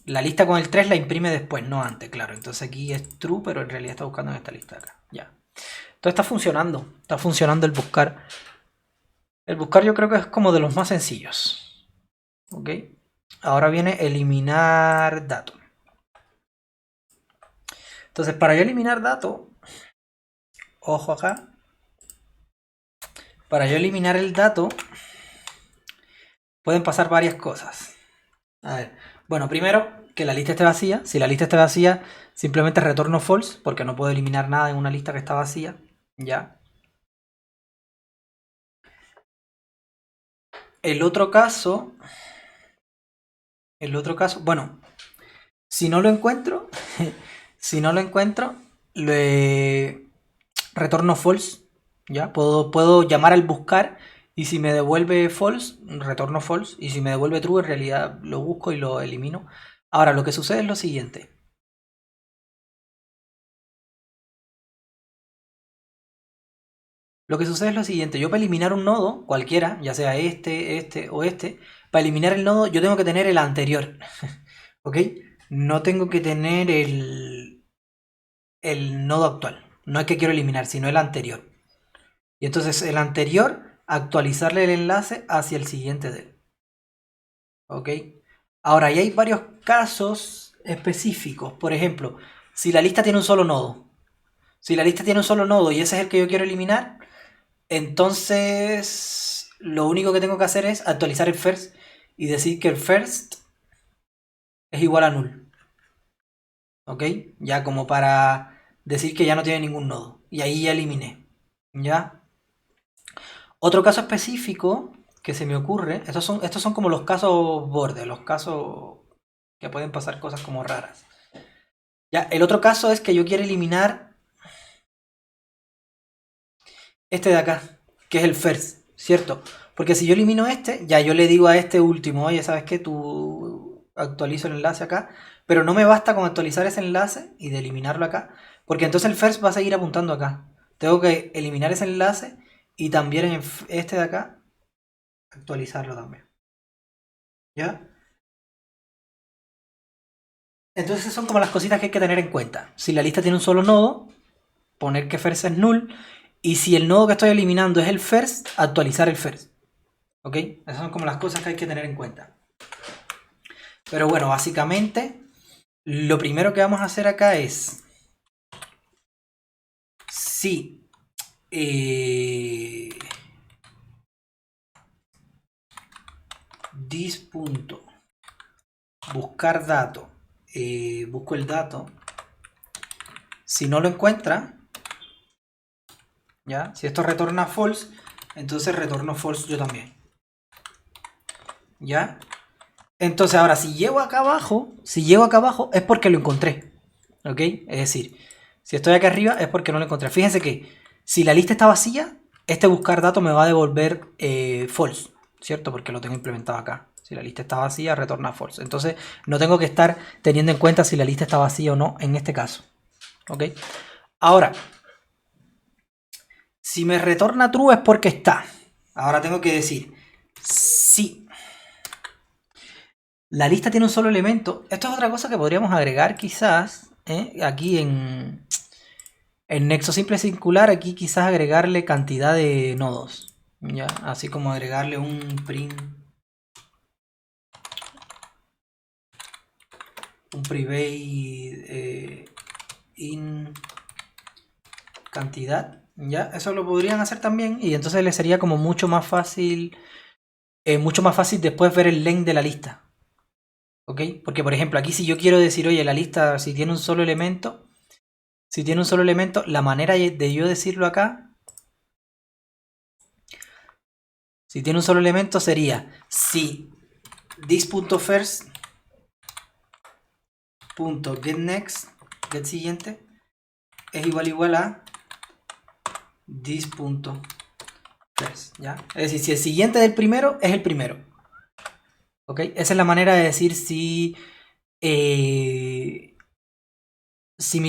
la lista con el 3 la imprime después, no antes, claro. Entonces aquí es true, pero en realidad está buscando en esta lista de acá. Ya. Entonces está funcionando. Está funcionando el buscar. El buscar yo creo que es como de los más sencillos. Ok. Ahora viene eliminar datos. Entonces para yo eliminar datos, ojo acá. Para yo eliminar el dato, pueden pasar varias cosas. A ver, bueno, primero que la lista esté vacía. Si la lista está vacía, simplemente retorno false, porque no puedo eliminar nada en una lista que está vacía. Ya. El otro caso, bueno, si no lo encuentro, si no lo encuentro, le retorno false, ¿ya? Puedo llamar al buscar y si me devuelve false, retorno false, y si me devuelve true, en realidad lo busco y lo elimino. Ahora, lo que sucede es lo siguiente. Lo que sucede es lo siguiente, yo para eliminar un nodo, cualquiera, ya sea este o este, para eliminar el nodo yo tengo que tener el anterior, ¿ok? No tengo que tener el nodo actual. No es que quiero eliminar, sino el anterior. Y entonces el anterior, actualizarle el enlace hacia el siguiente de él. ¿Ok? Ahora, ahí hay varios casos específicos. Por ejemplo, si la lista tiene un solo nodo. Si la lista tiene un solo nodo y ese es el que yo quiero eliminar, entonces lo único que tengo que hacer es actualizar el first y decir que el first es igual a null. ¿Ok? Ya como para decir que ya no tiene ningún nodo. Y ahí ya eliminé. ¿Ya? Otro caso específico que se me ocurre, estos son como los casos borde, los casos que pueden pasar cosas como raras. Ya, el otro caso es que yo quiero eliminar este de acá, que es el first, ¿cierto? Porque si yo elimino este, ya yo le digo a este último, oye, ¿sabes qué? Tú actualizo el enlace acá, pero no me basta con actualizar ese enlace y de eliminarlo acá, porque entonces el first va a seguir apuntando acá. Tengo que eliminar ese enlace y también en este de acá actualizarlo también. ¿Ya? Entonces son como las cositas que hay que tener en cuenta. Si la lista tiene un solo nodo, poner que first es null. Y si el nodo que estoy eliminando es el first, actualizar el first. ¿Ok? Esas son como las cosas que hay que tener en cuenta. Pero bueno, básicamente, lo primero que vamos a hacer acá es... Si... dis.buscar dato. Busco el dato. Si no lo encuentra, ¿ya? Si esto retorna false, entonces retorno false yo también. ¿Ya? Entonces ahora, si llego acá abajo es porque lo encontré. ¿Ok? Es decir, si estoy acá arriba es porque no lo encontré. Fíjense que si la lista está vacía, este buscar datos me va a devolver false, ¿cierto? Porque lo tengo implementado acá. Si la lista está vacía, retorna false. Entonces no tengo que estar teniendo en cuenta si la lista está vacía o no en este caso. ¿Ok? Ahora, si me retorna true es porque está. Ahora tengo que decir, si la lista tiene un solo elemento. Esto es otra cosa que podríamos agregar quizás, aquí en nexo simple singular, aquí quizás agregarle cantidad de nodos. ¿Ya? Así como agregarle un private in cantidad. ¿Ya? Eso lo podrían hacer también y entonces les sería como mucho más fácil después ver el length de la lista. ¿Ok? Porque por ejemplo aquí si yo quiero decir, oye, la lista si tiene un solo elemento, la manera de yo decirlo acá, si tiene un solo elemento sería si this.first.getNext, get siguiente, es igual a this.first, ¿ya? Es decir, si el siguiente del primero es el primero. ¿Ok? Esa es la manera de decir si mi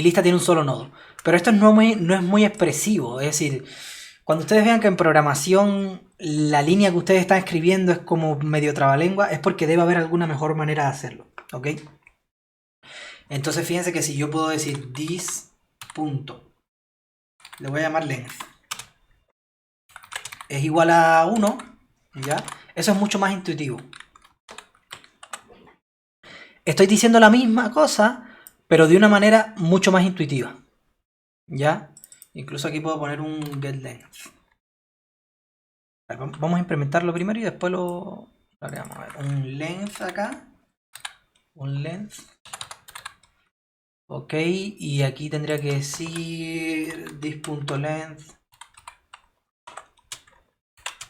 lista tiene un solo nodo. Pero esto no es muy expresivo. Es decir, cuando ustedes vean que en programación la línea que ustedes están escribiendo es como medio trabalengua, es porque debe haber alguna mejor manera de hacerlo. ¿Ok? Entonces fíjense que si yo puedo decir this punto, le voy a llamar length, es igual a 1, ¿ya? Eso es mucho más intuitivo. Estoy diciendo la misma cosa, pero de una manera mucho más intuitiva. ¿Ya? Incluso aquí puedo poner un getLength. Vamos a implementarlo primero y después lo agregamos. A ver, un length acá. Un length. Ok, y aquí tendría que decir this.length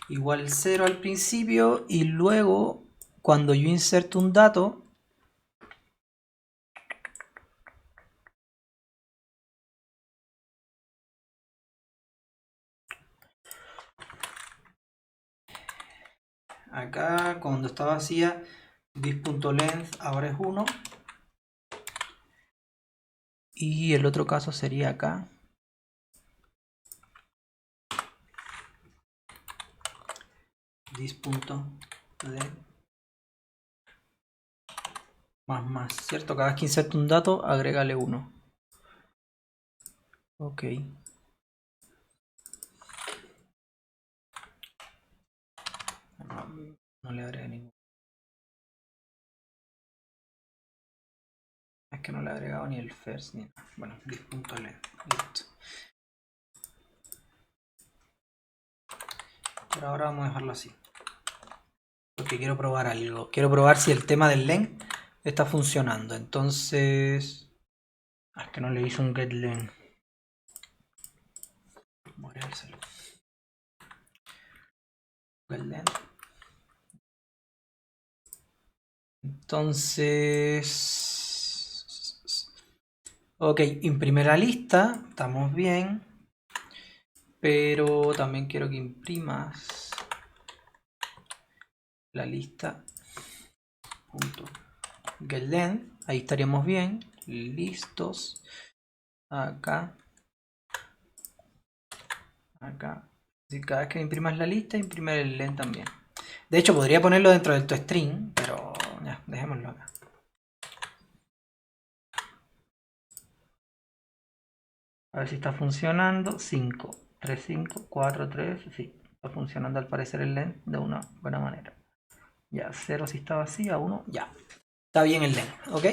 igual 0 al principio y luego cuando yo inserto un dato, acá cuando está vacía, this.length ahora es 1. Y el otro caso sería acá. This.length más, ¿cierto? Cada vez que inserte un dato, agrégale 1. Ok. No le agregué ninguno. Es que no le he agregado ni el first ni nada. Bueno, this.length. Listo. Por ahora vamos a dejarlo así. Porque quiero probar algo. Quiero probar si el tema del length está funcionando. Entonces... es que no le hice un getLength. Voy a dárselo. GetLength. Entonces... ok, imprime la lista. Estamos bien. Pero también quiero que imprimas la lista. GetLength. Ahí estaríamos bien. Listos. Acá. Acá. Si cada vez que imprimas la lista, imprime el length también. De hecho, podría ponerlo dentro del toString, pero ya, dejémoslo acá. A ver si está funcionando. 5, 3, 5, 4, 3. Sí, está funcionando al parecer el length de una buena manera. Ya, 0 si está vacía, 1, ya. Está bien el length, ¿ok?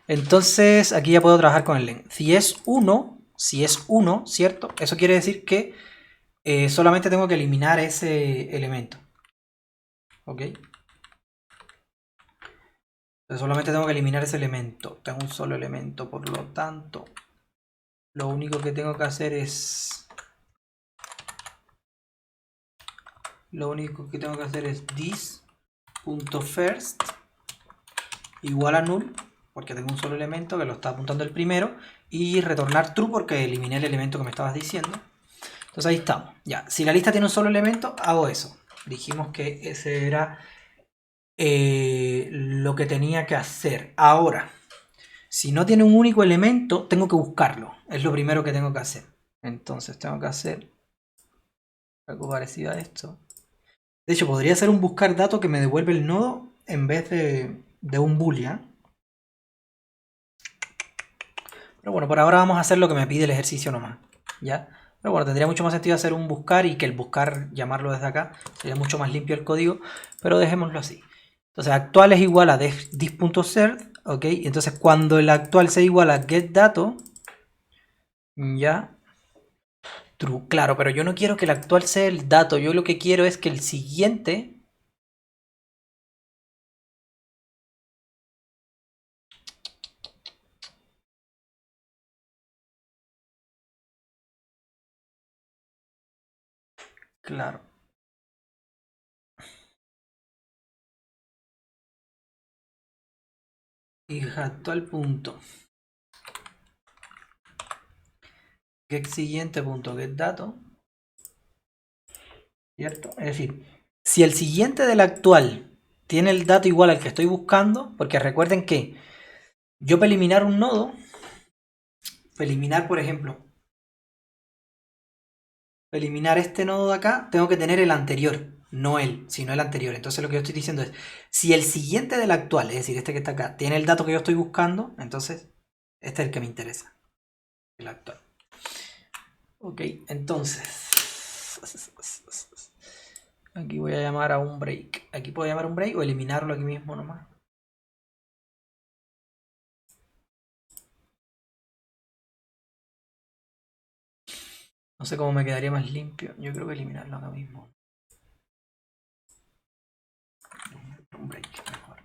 Entonces aquí ya puedo trabajar con el length. Si es 1, ¿cierto? Eso quiere decir que solamente tengo que eliminar ese elemento. ¿Ok? Entonces solamente tengo que eliminar ese elemento. Tengo un solo elemento, por lo tanto, lo único que tengo que hacer es... this.first igual a null, porque tengo un solo elemento que lo está apuntando el primero, y retornar true porque eliminé el elemento que me estabas diciendo. Entonces ahí estamos. Ya, si la lista tiene un solo elemento, hago eso. Dijimos que ese era lo que tenía que hacer. Ahora, si no tiene un único elemento, tengo que buscarlo. Es lo primero que tengo que hacer. Entonces tengo que hacer algo parecido a esto. De hecho, podría hacer un buscar dato que me devuelve el nodo en vez de un boolean. Pero bueno, por ahora vamos a hacer lo que me pide el ejercicio nomás. ¿Ya? Pero bueno, tendría mucho más sentido hacer un buscar y que el buscar llamarlo desde acá. Sería mucho más limpio el código, pero dejémoslo así. Entonces, actual es igual a this.set, ¿ok? Entonces, cuando el actual sea igual a getDato, ya, true, claro, pero yo no quiero que el actual sea el dato, yo lo que quiero es que el siguiente... Claro. Y actual punto. Get siguiente punto get dato. ¿Cierto? Es decir, si el siguiente del actual tiene el dato igual al que estoy buscando, porque recuerden que yo para eliminar un nodo, para eliminar, por ejemplo, para eliminar este nodo de acá, tengo que tener el anterior, no él, sino el anterior. Entonces lo que yo estoy diciendo es, si el siguiente del actual, es decir, este que está acá, tiene el dato que yo estoy buscando, entonces este es el que me interesa, el actual. Ok, entonces... aquí voy a llamar a un break. Aquí puedo llamar a un break o eliminarlo aquí mismo nomás. No sé cómo me quedaría más limpio. Yo creo que eliminarlo acá mismo. Un break, mejor.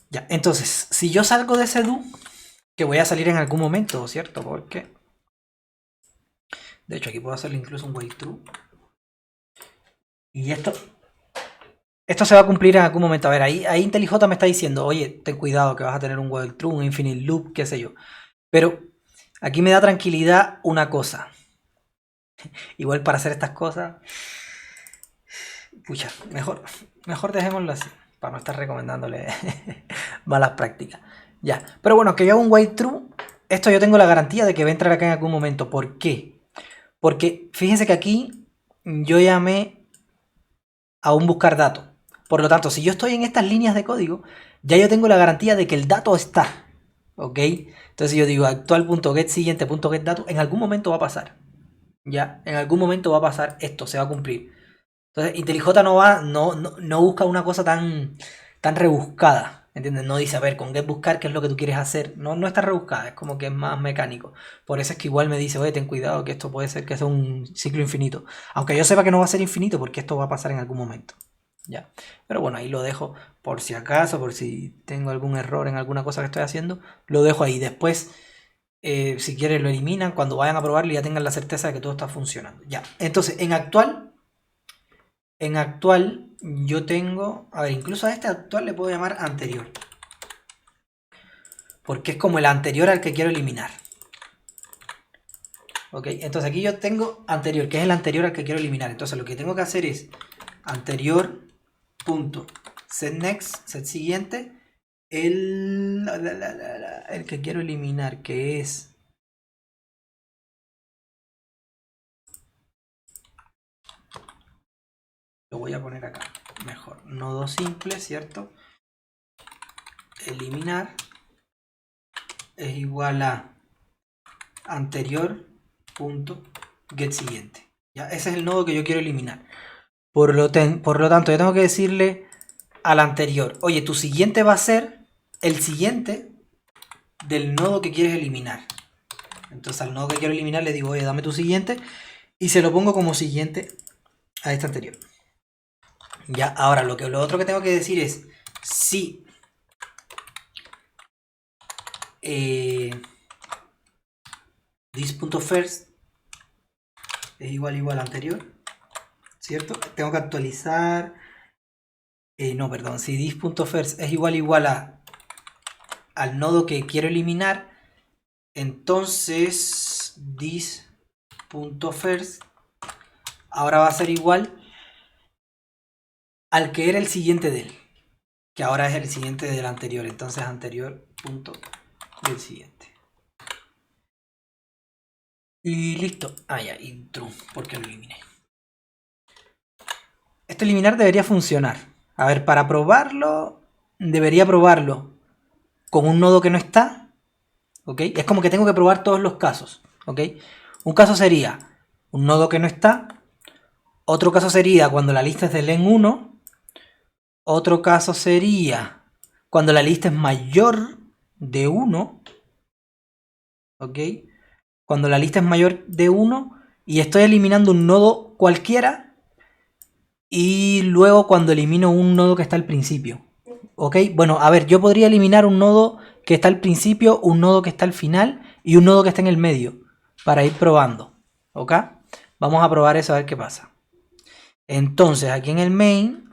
Ya, entonces, si yo salgo de ese do, que voy a salir en algún momento, ¿cierto? Porque... de hecho, aquí puedo hacerle incluso un while true. Y esto se va a cumplir en algún momento. A ver, ahí IntelliJ me está diciendo, oye, ten cuidado que vas a tener un while true, un infinite loop, qué sé yo. Pero aquí me da tranquilidad una cosa. Igual para hacer estas cosas, pucha, mejor dejémoslo así, para no estar recomendándole malas prácticas. Ya, pero bueno, que yo haga un while true, esto yo tengo la garantía de que va a entrar acá en algún momento. ¿Por qué? Porque fíjense que aquí yo llamé a un buscar datos. Por lo tanto, si yo estoy en estas líneas de código, ya yo tengo la garantía de que el dato está. ¿Ok? Entonces yo digo actual.get siguiente.get dato, en algún momento va a pasar. Ya, en algún momento va a pasar esto, se va a cumplir. Entonces IntelliJ no busca una cosa tan rebuscada. ¿Entiendes? No dice, a ver, con get buscar qué es lo que tú quieres hacer. No está rebuscada, es como que es más mecánico. Por eso es que igual me dice, oye, ten cuidado que esto puede ser que sea un ciclo infinito. Aunque yo sepa que no va a ser infinito porque esto va a pasar en algún momento. Ya. Pero bueno, ahí lo dejo por si acaso, por si tengo algún error en alguna cosa que estoy haciendo. Lo dejo ahí. Después, si quieren, lo eliminan. Cuando vayan a probarlo ya tengan la certeza de que todo está funcionando. Ya. Entonces, en actual yo tengo, a ver, incluso a este actual le puedo llamar anterior. Porque es como el anterior al que quiero eliminar. Ok, entonces aquí yo tengo anterior, que es el anterior al que quiero eliminar. Entonces lo que tengo que hacer es anterior.setNext, set siguiente, el que quiero eliminar, que es... Lo voy a poner acá, mejor. Nodo simple, ¿cierto? Eliminar es igual a anterior.get siguiente. ¿Ya? Ese es el nodo que yo quiero eliminar. Por lo tanto, yo tengo que decirle al anterior, oye, tu siguiente va a ser el siguiente del nodo que quieres eliminar. Entonces al nodo que quiero eliminar le digo, oye, dame tu siguiente, y se lo pongo como siguiente a este anterior. Ya, ahora lo otro que tengo que decir es, si this.first es igual anterior, ¿cierto? Tengo que actualizar, no, perdón, si this.first es igual al nodo que quiero eliminar, entonces this.first ahora va a ser igual al que era el siguiente de él, que ahora es el siguiente del anterior, entonces anterior punto del siguiente. Y listo. Ah, ya, y true, porque lo eliminé. Esto eliminar debería funcionar. A ver, para probarlo, debería probarlo con un nodo que no está. ¿Ok? Es como que tengo que probar todos los casos. ¿Ok? Un caso sería un nodo que no está. Otro caso sería cuando la lista es de len 1. Otro caso sería cuando la lista es mayor de 1. ¿Ok? Cuando la lista es mayor de 1 y estoy eliminando un nodo cualquiera. Y luego cuando elimino un nodo que está al principio. ¿Ok? Bueno, a ver, yo podría eliminar un nodo que está al principio, un nodo que está al final y un nodo que está en el medio. Para ir probando. ¿Ok? Vamos a probar eso a ver qué pasa. Entonces, aquí en el main.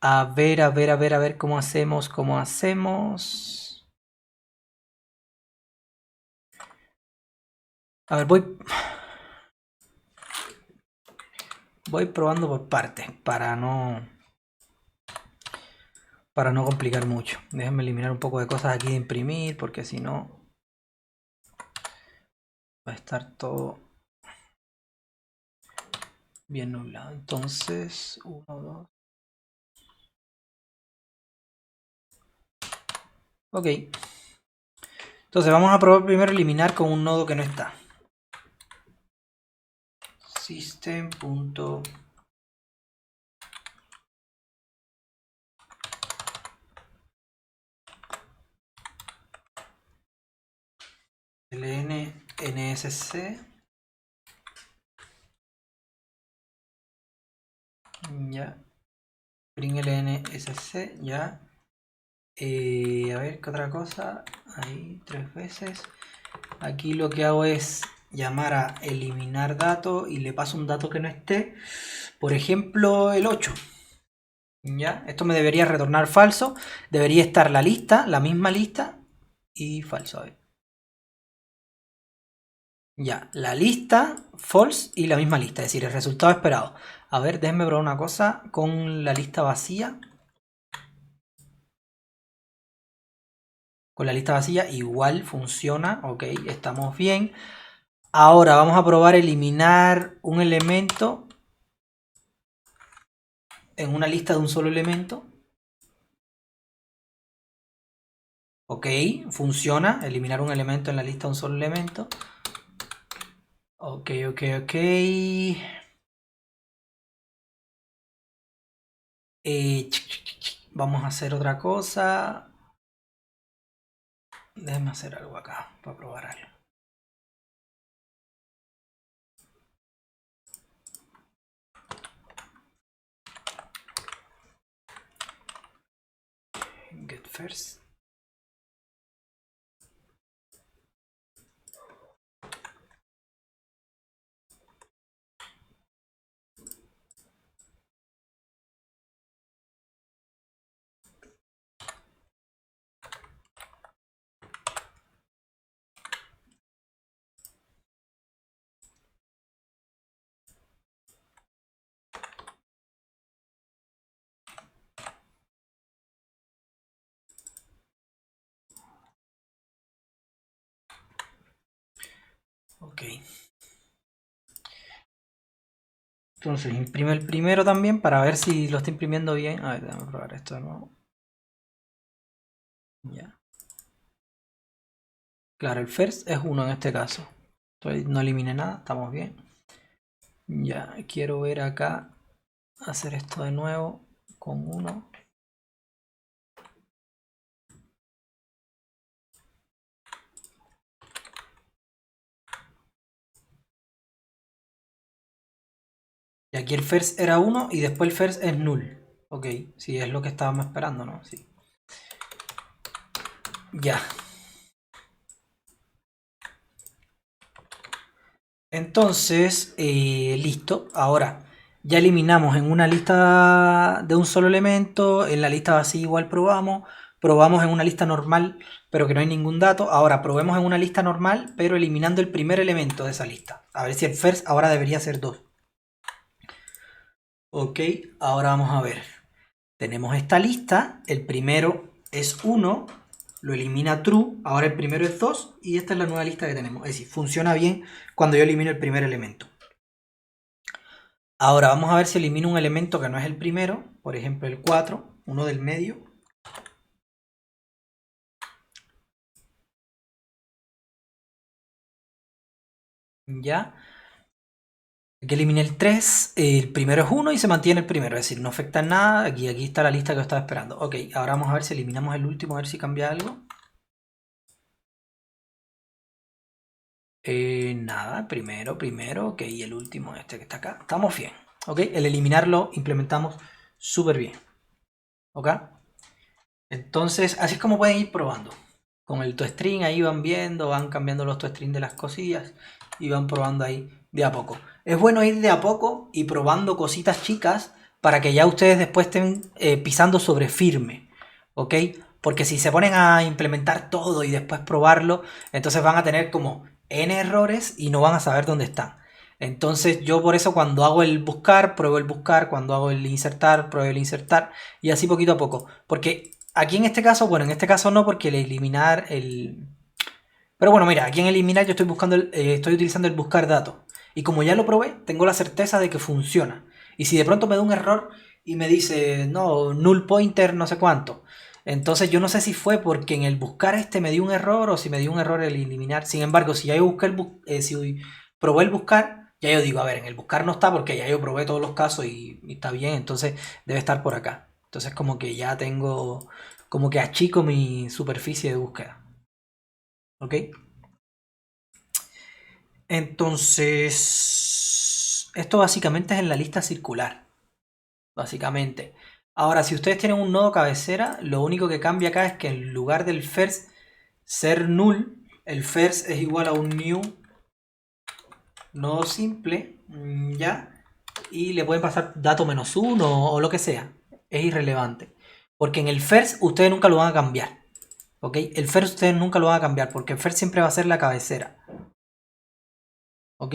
A ver cómo hacemos, A ver, voy probando por partes para no complicar mucho. Déjenme eliminar un poco de cosas aquí de imprimir porque si no va a estar todo bien nublado. Entonces, 1, 2. Ok. Entonces vamos a probar primero eliminar con un nodo que no está. System. nsc. Ya. Bring lnsc. Ya. A ver, ¿qué otra cosa? Ahí, 3 veces. Aquí lo que hago es llamar a eliminar dato y le paso un dato que no esté, por ejemplo el 8. ¿Ya? Esto me debería retornar falso, debería estar la lista, la misma lista y falso. A ver. Ya, la lista, false y la misma lista, es decir, el resultado esperado. A ver, déjenme probar una cosa con la lista vacía. Con la lista vacía igual funciona, ok, estamos bien. Ahora vamos a probar eliminar un elemento en una lista de un solo elemento. Ok, funciona, eliminar un elemento en la lista de un solo elemento. Ok. Vamos a hacer otra cosa. Déjenme hacer algo acá para probar algo. Get first. Ok. Entonces imprime el primero también para ver si lo está imprimiendo bien. A ver, déjame probar esto de nuevo. Ya. Claro, el first es 1 en este caso. Entonces no elimine nada, estamos bien. Ya, quiero ver acá, hacer esto de nuevo con 1. Y aquí el first era 1 y después el first es null. Ok, sí, es lo que estábamos esperando, ¿no? Sí. Ya. Entonces, listo. Ahora, ya eliminamos en una lista de un solo elemento, en la lista vacía igual probamos en una lista normal, pero que no hay ningún dato. Ahora, probemos en una lista normal, pero eliminando el primer elemento de esa lista. A ver si el first ahora debería ser 2. Ok, ahora vamos a ver. Tenemos esta lista, el primero es 1, lo elimina true, ahora el primero es 2 y esta es la nueva lista que tenemos. Es decir, funciona bien cuando yo elimino el primer elemento. Ahora vamos a ver si elimino un elemento que no es el primero, por ejemplo el 4, uno del medio. Ya. Aquí eliminé el 3, el primero es 1 y se mantiene el primero, es decir, no afecta en nada. Aquí está la lista que yo estaba esperando. Ok, ahora vamos a ver si eliminamos el último, a ver si cambia algo. Nada, primero, ok, y el último este que está acá. Estamos bien, ok, el eliminarlo implementamos súper bien, ok. Entonces, así es como pueden ir probando. Con el toString ahí van viendo, van cambiando los toString de las cosillas y van probando ahí de a poco. Es bueno ir de a poco y probando cositas chicas para que ya ustedes después estén pisando sobre firme, ¿ok? Porque si se ponen a implementar todo y después probarlo, entonces van a tener como N errores y no van a saber dónde están. Entonces yo por eso cuando hago el buscar, pruebo el buscar, cuando hago el insertar, pruebo el insertar y así poquito a poco. Porque aquí en este caso, bueno, en este caso no, porque el eliminar el... Pero bueno, mira, aquí en eliminar yo estoy buscando estoy utilizando el buscar datos. Y como ya lo probé, tengo la certeza de que funciona. Y si de pronto me da un error y me dice, no, null pointer, no sé cuánto. Entonces yo no sé si fue porque en el buscar este me dio un error o si me dio un error el eliminar. Sin embargo, si ya yo busqué si probé el buscar, ya yo digo, a ver, en el buscar no está porque ya yo probé todos los casos y está bien, entonces debe estar por acá. Entonces como que ya tengo, como que achico mi superficie de búsqueda. ¿Ok? Entonces, esto básicamente es en la lista circular. Básicamente. Ahora, si ustedes tienen un nodo cabecera, lo único que cambia acá es que en lugar del first ser null, el first es igual a un new nodo simple, ya, y le pueden pasar dato -1 o lo que sea. Es irrelevante. Porque en el first ustedes nunca lo van a cambiar. ¿Ok? El first ustedes nunca lo van a cambiar porque el first siempre va a ser la cabecera. ¿Ok?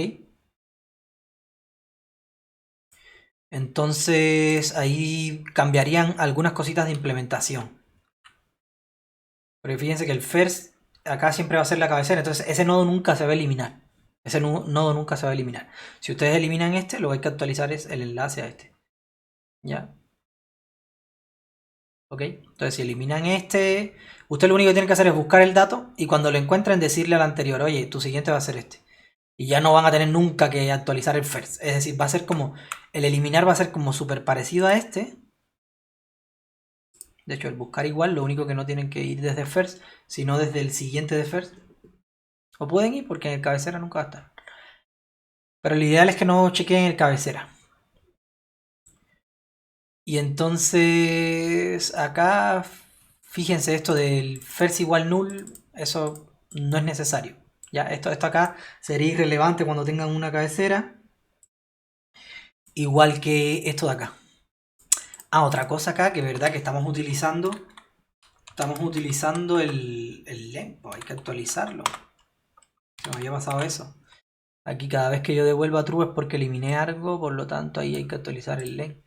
Entonces ahí cambiarían algunas cositas de implementación. Pero fíjense que el first acá siempre va a ser la cabecera. Entonces ese nodo nunca se va a eliminar. Ese nodo nunca se va a eliminar. Si ustedes eliminan este, lo que hay que actualizar es el enlace a este. ¿Ya? ¿Ok? Entonces si eliminan este, usted lo único que tiene que hacer es buscar el dato y cuando lo encuentren decirle al anterior, oye, tu siguiente va a ser este. Y ya no van a tener nunca que actualizar el first. Es decir, va a ser como, el eliminar va a ser como súper parecido a este. De hecho, el buscar igual, lo único que no tienen que ir desde first, sino desde el siguiente de first. O pueden ir porque en el cabecera nunca va a estar. Pero lo ideal es que no chequeen el cabecera. Y entonces acá, fíjense esto del first igual null, eso no es necesario. Ya, esto acá sería irrelevante cuando tengan una cabecera. Igual que esto de acá. Ah, otra cosa acá que es verdad que estamos utilizando el len, pues hay que actualizarlo. Se me había pasado eso. Aquí cada vez que yo devuelva true es porque eliminé algo, por lo tanto ahí hay que actualizar el len.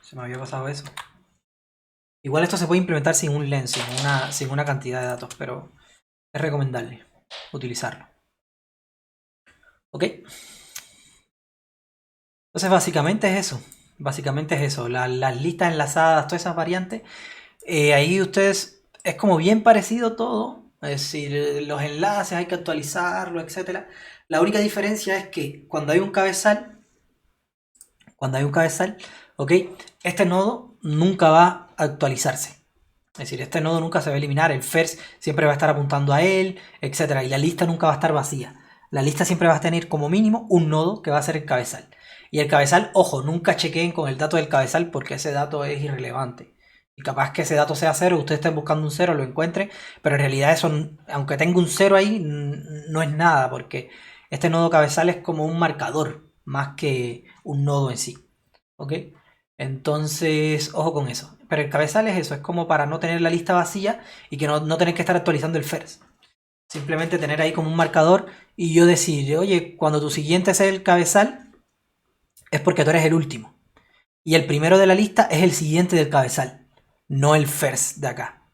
Se me había pasado eso. Igual esto se puede implementar sin un len, sin una cantidad de datos, pero es recomendable utilizarlo. ¿Ok? Entonces básicamente es eso. Básicamente es eso. Las listas enlazadas, todas esas variantes. Ahí ustedes, es como bien parecido todo, es decir, los enlaces hay que actualizarlo, etcétera. La única diferencia es que cuando hay un cabezal, ¿ok? Este nodo nunca va a actualizarse. Es decir, este nodo nunca se va a eliminar, el first siempre va a estar apuntando a él, etcétera. Y la lista nunca va a estar vacía. La lista siempre va a tener como mínimo un nodo que va a ser el cabezal. Y el cabezal, ojo, nunca chequeen con el dato del cabezal porque ese dato es irrelevante. Y capaz que ese dato sea 0, usted esté buscando un 0, lo encuentre, pero en realidad eso, aunque tenga un 0 ahí, no es nada, porque este nodo cabezal es como un marcador, más que un nodo en sí. ¿Ok? Entonces, ojo con eso. Pero el cabezal es eso, es como para no tener la lista vacía y que no tener que estar actualizando el first. Simplemente tener ahí como un marcador y yo decir, oye, cuando tu siguiente sea el cabezal, es porque tú eres el último. Y el primero de la lista es el siguiente del cabezal, no el first de acá.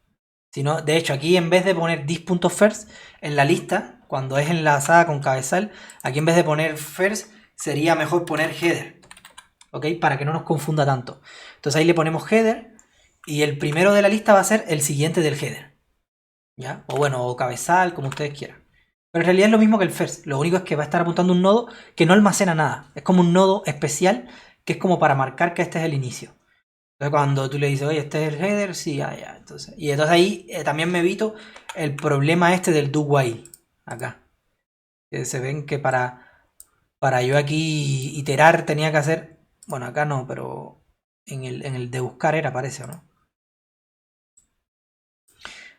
Sino, de hecho, aquí en vez de poner this.first en la lista, cuando es enlazada con cabezal, aquí en vez de poner first, sería mejor poner header. ¿Ok? Para que no nos confunda tanto. Entonces ahí le ponemos header y el primero de la lista va a ser el siguiente del header. ¿Ya? O bueno, o cabezal, como ustedes quieran. Pero en realidad es lo mismo que el first. Lo único es que va a estar apuntando un nodo que no almacena nada. Es como un nodo especial que es como para marcar que este es el inicio. Entonces cuando tú le dices, oye, este es el header, sí, ya. Entonces ahí también me evito el problema este del do while. Acá. Que se ven que para yo aquí iterar tenía que hacer... Bueno, acá no, pero en el de buscar era, parece, ¿o no?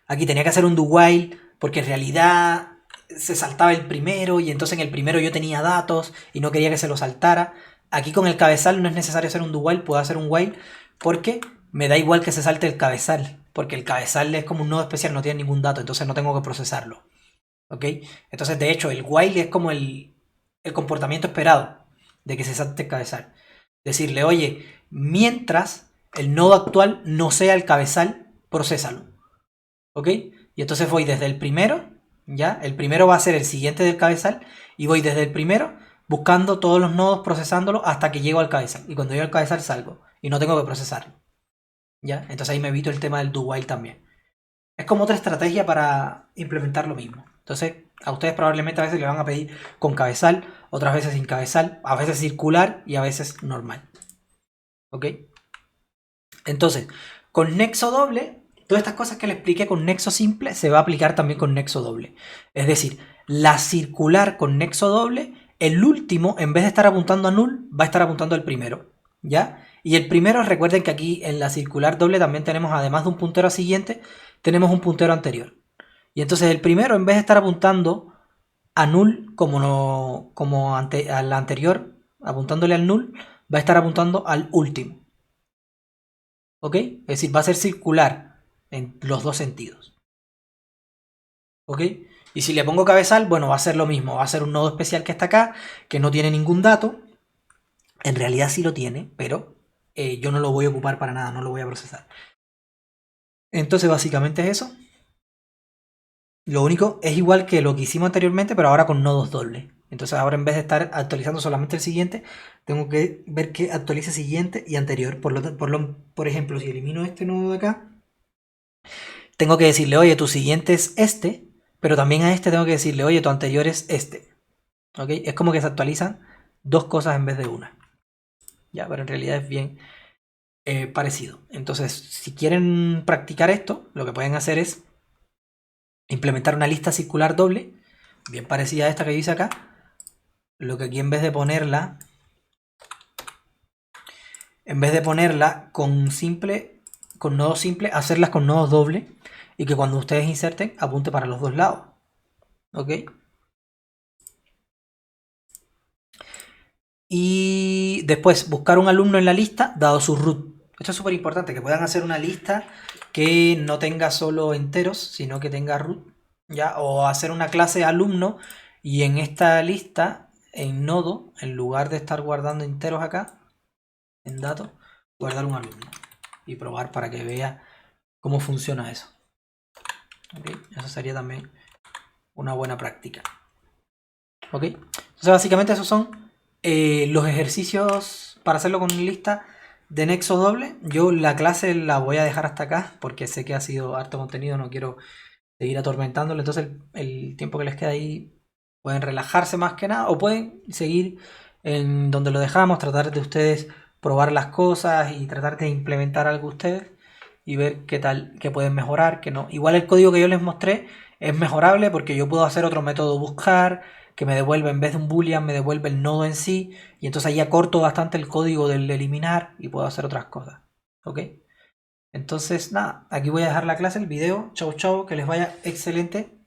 Aquí tenía que hacer un do while porque en realidad se saltaba el primero y entonces en el primero yo tenía datos y no quería que se lo saltara. Aquí con el cabezal no es necesario hacer un do while, puedo hacer un while porque me da igual que se salte el cabezal, porque el cabezal es como un nodo especial, no tiene ningún dato, entonces no tengo que procesarlo. ¿Ok? Entonces de hecho el while es como el comportamiento esperado de que se salte el cabezal. Decirle, oye, mientras el nodo actual no sea el cabezal, procésalo. ¿Ok? Y entonces voy desde el primero, ¿ya? El primero va a ser el siguiente del cabezal, y voy desde el primero buscando todos los nodos, procesándolo hasta que llego al cabezal. Y cuando llego al cabezal salgo, y no tengo que procesarlo. ¿Ya? Entonces ahí me evito el tema del do while también. Es como otra estrategia para implementar lo mismo. Entonces, a ustedes probablemente a veces le van a pedir con cabezal, otras veces sin cabezal, a veces circular y a veces normal. ¿Ok? Entonces, con nexo doble, todas estas cosas que le expliqué con nexo simple se va a aplicar también con nexo doble. Es decir, la circular con nexo doble, el último, en vez de estar apuntando a null, va a estar apuntando al primero. ¿Ya? Y el primero, recuerden que aquí en la circular doble también tenemos, además de un puntero siguiente, tenemos un puntero anterior. Y entonces el primero, en vez de estar apuntando a null al anterior, apuntándole al null, va a estar apuntando al último. ¿Ok? Es decir, va a ser circular en los dos sentidos. ¿Ok? Y si le pongo cabezal, bueno, va a ser lo mismo. Va a ser un nodo especial que está acá, que no tiene ningún dato. En realidad sí lo tiene, pero yo no lo voy a ocupar para nada, no lo voy a procesar. Entonces básicamente es eso. Lo único es igual que lo que hicimos anteriormente, pero ahora con nodos dobles. Entonces ahora en vez de estar actualizando solamente el siguiente, tengo que ver que actualice siguiente y anterior. Por ejemplo, si elimino este nodo de acá, tengo que decirle, oye, tu siguiente es este, pero también a este tengo que decirle, oye, tu anterior es este. ¿Ok? Es como que se actualizan dos cosas en vez de una. Ya, pero en realidad es bien parecido. Entonces, si quieren practicar esto, lo que pueden hacer es implementar una lista circular doble, bien parecida a esta que dice acá. Lo que aquí en vez de ponerla con nodos simples, hacerlas con nodos dobles y que cuando ustedes inserten apunte para los dos lados. ¿Ok? Y después buscar un alumno en la lista dado su root. Esto es súper importante, que puedan hacer una lista que no tenga solo enteros, sino que tenga root, ¿ya? O hacer una clase alumno y en esta lista, en nodo, en lugar de estar guardando enteros acá, en datos, guardar un alumno y probar para que vea cómo funciona eso. ¿Okay? Eso sería también una buena práctica. ¿Ok? Entonces básicamente esos son los ejercicios para hacerlo con lista de nexo doble. Yo la clase la voy a dejar hasta acá porque sé que ha sido harto contenido, no quiero seguir atormentándolo. Entonces el tiempo que les queda ahí pueden relajarse más que nada o pueden seguir en donde lo dejamos, tratar de ustedes probar las cosas y tratar de implementar algo ustedes y ver qué tal, qué pueden mejorar, qué no. Igual el código que yo les mostré es mejorable porque yo puedo hacer otro método buscar que me devuelve, en vez de un boolean, me devuelve el nodo en sí y entonces ahí acorto bastante el código del eliminar y puedo hacer otras cosas. ¿Ok? Entonces, nada, aquí voy a dejar la clase, el video. Chau, chau, que les vaya excelente.